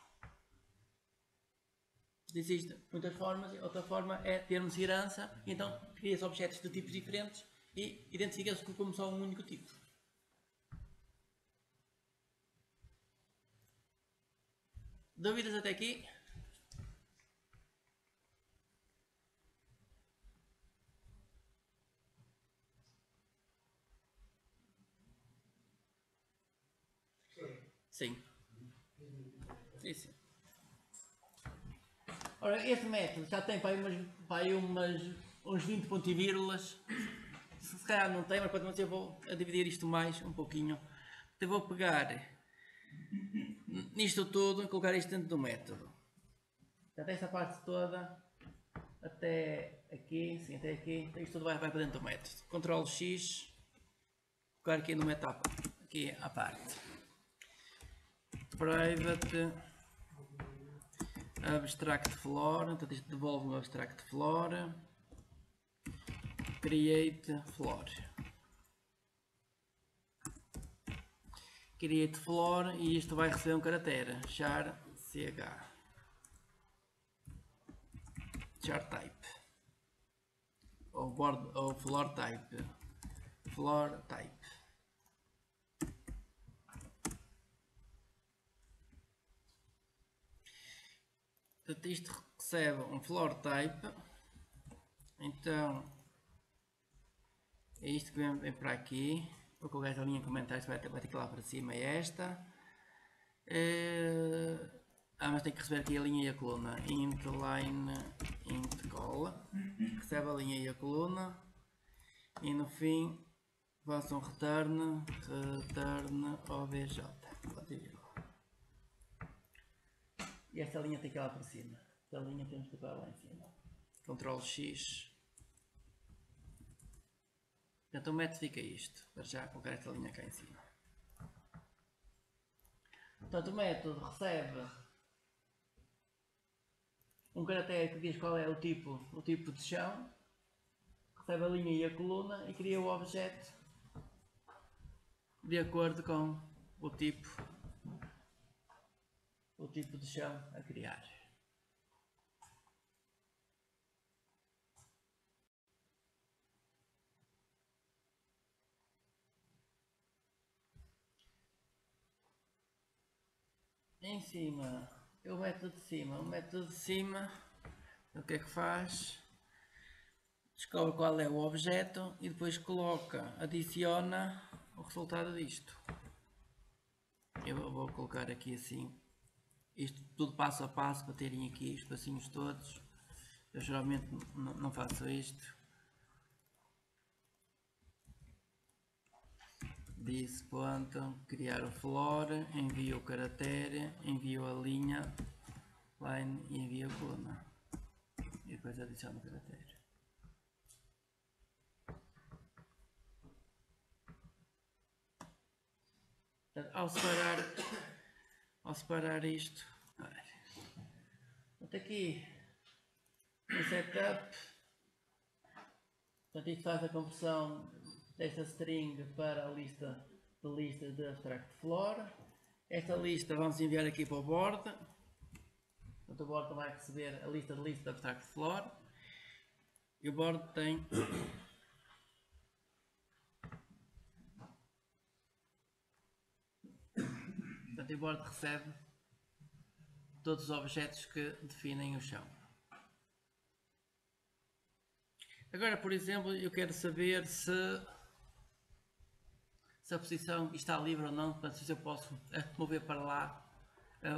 Existem muitas formas, outra forma é termos segurança, e então cria-se objetos de tipos diferentes e identifica-se como só um único tipo. Dúvidas até aqui? Sim. Sim. Ora, este método já tem para aí uns 20 pontos e vírgulas. Se calhar não tem, mas para eu vou dividir isto mais um pouquinho. Eu vou pegar nisto tudo e colocar isto dentro do método. Portanto, esta parte toda até aqui, sim, até aqui, isto tudo vai para dentro do método. Ctrl X, colocar aqui no método aqui à parte. Private abstract floor, portanto isto devolve um abstract floor, create floor, e isto vai receber um caractere char type ou floor type. Portanto, isto recebe um floor type, então é isto que vem para aqui. Vou colocar esta linha de comentários, vai ter que ir lá para cima, é esta. Mas tem que receber aqui a linha e a coluna. Int line int call, recebe a linha e a coluna, e no fim faço um return obj. E esta linha tem que ir lá para cima. Esta linha temos que ir lá em cima. Ctrl X. Portanto, o método fica isto. Para já colocar esta linha cá em cima. Portanto, o método recebe um caractere que diz qual é o tipo de chão. Recebe a linha e a coluna e cria o objeto de acordo com o tipo de chão a criar. Em cima, o método de cima, o que é que faz? Descobre qual é o objeto e depois adiciona o resultado disto. Eu vou colocar aqui assim, isto tudo passo a passo para terem aqui os passinhos todos. Eu geralmente não faço isto. Diz ponto, criar o floor, envio o caractere, envio a linha, line e envio a coluna. E depois adiciono o caractere. Ao separar isto, aqui no setup, portanto isto faz a conversão desta string para a lista de listas de abstract floor. Esta lista vamos enviar aqui para o board. Portanto, o board vai receber a lista de listas de abstract floor. E o board tem o board recebe todos os objetos que definem o chão. Agora, por exemplo, eu quero saber se a posição está livre ou não, portanto, se eu posso mover para lá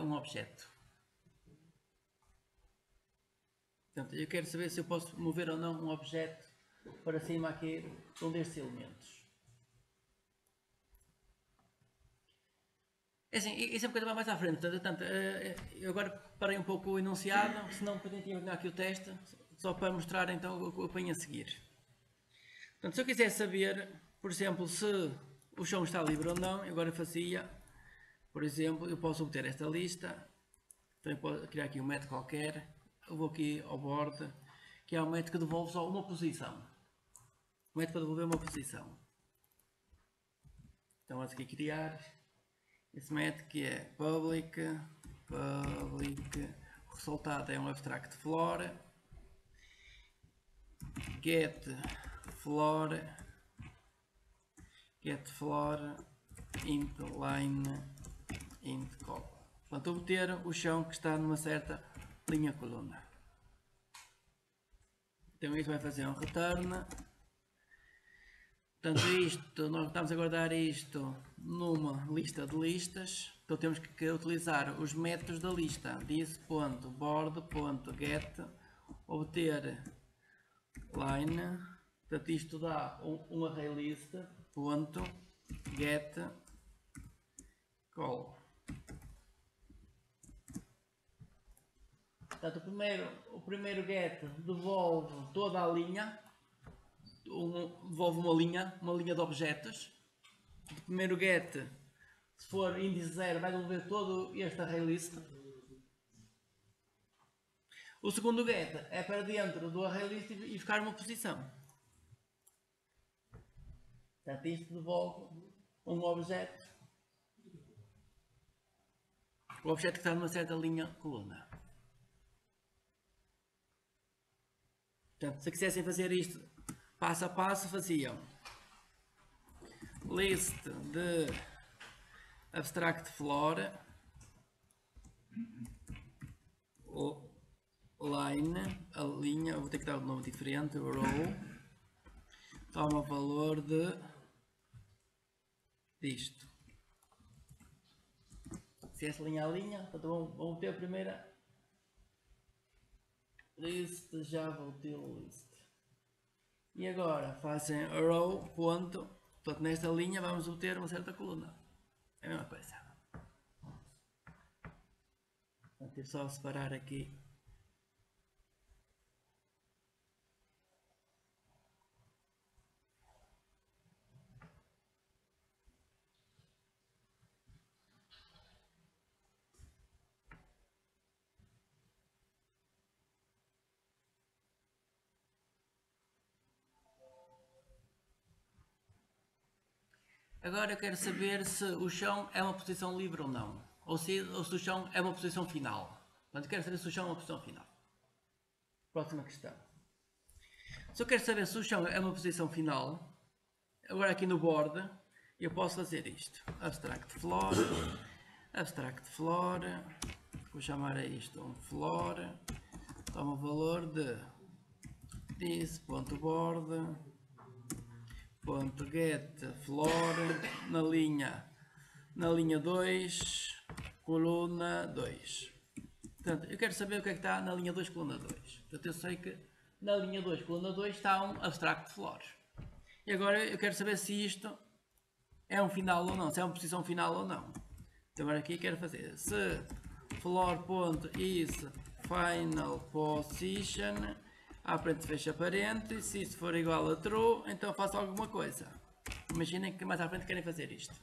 um objeto. Portanto, eu quero saber se eu posso mover ou não um objeto para cima aqui de um destes elementos. É assim, isso é uma coisa mais à frente. Portanto, eu agora parei um pouco o enunciado, senão podia terminar aqui o teste, só para mostrar então o que eu ponho a seguir. Portanto, se eu quiser saber, por exemplo, se o chão está livre ou não, eu agora fazia, por exemplo, eu posso obter esta lista, então eu posso criar aqui um método qualquer, eu vou aqui ao board, que é um método que devolve só uma posição. Um método para devolver uma posição. Então vamos aqui criar esse método que é public o resultado é um abstract floor, get floor int line int call. Portanto, obter o chão que está numa certa linha coluna. Então isto vai fazer um return. Portanto, isto, nós estamos a guardar isto numa lista de listas. Então temos que utilizar os métodos da lista. This.board.get obter line. Portanto, isto dá um array list. Get call. Portanto, o primeiro get devolve toda a linha. Devolve uma linha de objetos. O primeiro get, se for índice 0, vai devolver todo este array list. O segundo get é para dentro do array list e ficar uma posição. Portanto, isto devolve um objeto. O objeto que está numa certa linha coluna. Portanto, se quisessem fazer isto passo a passo, faziam list de abstract floor line, a linha, vou ter que dar um nome diferente, row, toma o valor disto. Se esta linha é a linha, então vamos ter a primeira list, Java util list. E agora fazem row, ponto, portanto nesta linha vamos obter uma certa coluna. É a mesma coisa. Vou ter só separar aqui. Agora eu quero saber se o chão é uma posição livre ou não. Ou se o chão é uma posição final. Portanto, eu quero saber se o chão é uma posição final. Próxima questão. Se eu quero saber se o chão é uma posição final, agora aqui no board, eu posso fazer isto. Abstract floor, vou chamar a isto um floor, toma o valor de this.board.get floor na linha 2, coluna 2. Portanto, eu quero saber o que é que está na linha 2, coluna 2. Portanto, eu sei que na linha 2, coluna 2 está um abstract floor. E agora eu quero saber se isto é um final ou não, se é uma posição final ou não. Então agora aqui quero fazer se floor.is final position, abre fecha parênteses, se isso for igual a true, então faço alguma coisa. Imaginem que mais à frente querem fazer isto.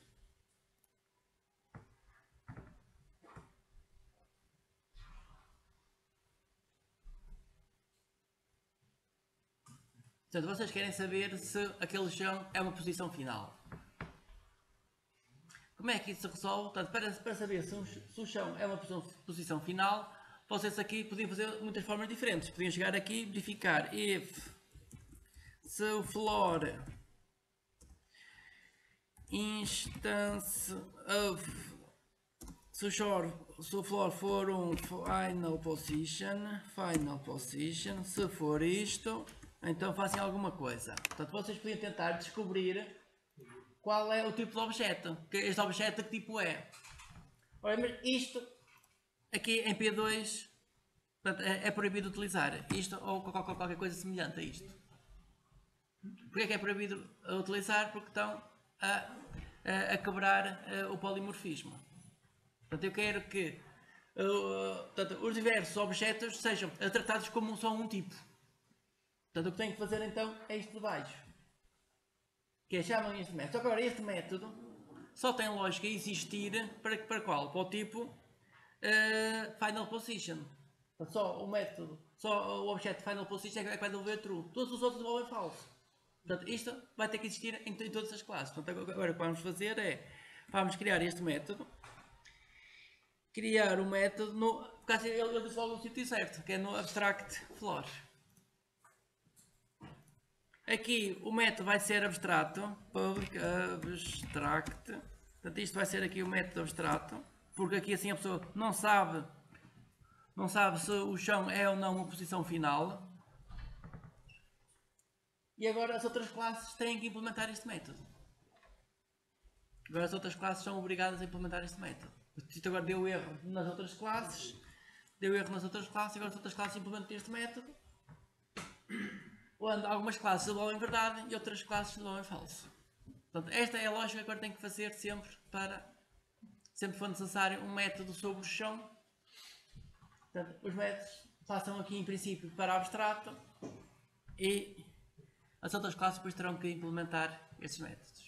Portanto, vocês querem saber se aquele chão é uma posição final. Como é que isso se resolve? Portanto, para saber se o chão é uma posição final, vocês aqui podiam fazer muitas formas diferentes. Podiam chegar aqui e verificar if se o floor instance of se o floor for um final position, se for isto, então façam alguma coisa. Portanto, vocês podiam tentar descobrir qual é o tipo de objeto. Este objeto que tipo é. Ora, mas isto aqui em P2 portanto, é proibido utilizar isto ou qualquer coisa semelhante a isto. Porquê é que é proibido utilizar? Porque estão a quebrar o polimorfismo. Portanto, eu quero que portanto, os diversos objetos sejam tratados como só um tipo. Portanto, o que tenho que fazer então é isto de baixo. Que é chamam este método. Só que agora este método só tem lógica a existir para qual? Para o tipo final position. Portanto, só o método, só o objeto final position é que vai devolver true. Todos os outros devolvem falso. Portanto, isto vai ter que existir em todas as classes. Portanto, agora o que vamos fazer é, vamos criar este método criar um método no. Porque assim, ele disse logo no sítio certo, que é no abstract floor. Aqui o método vai ser abstrato, public abstract. Portanto, isto vai ser aqui o método abstrato, porque aqui assim a pessoa não sabe se o chão é ou não uma posição final. E agora as outras classes têm que implementar este método. Agora as outras classes são obrigadas a implementar este método. Isto agora deu erro nas outras classes, agora as outras classes implementam este método. Onde algumas classes devolvem verdade e outras classes devolvem falso. Portanto, esta é a lógica que agora tem que fazer sempre for necessário um método sobre o chão. Portanto, os métodos passam aqui em princípio para abstrato e as outras classes depois terão que implementar esses métodos.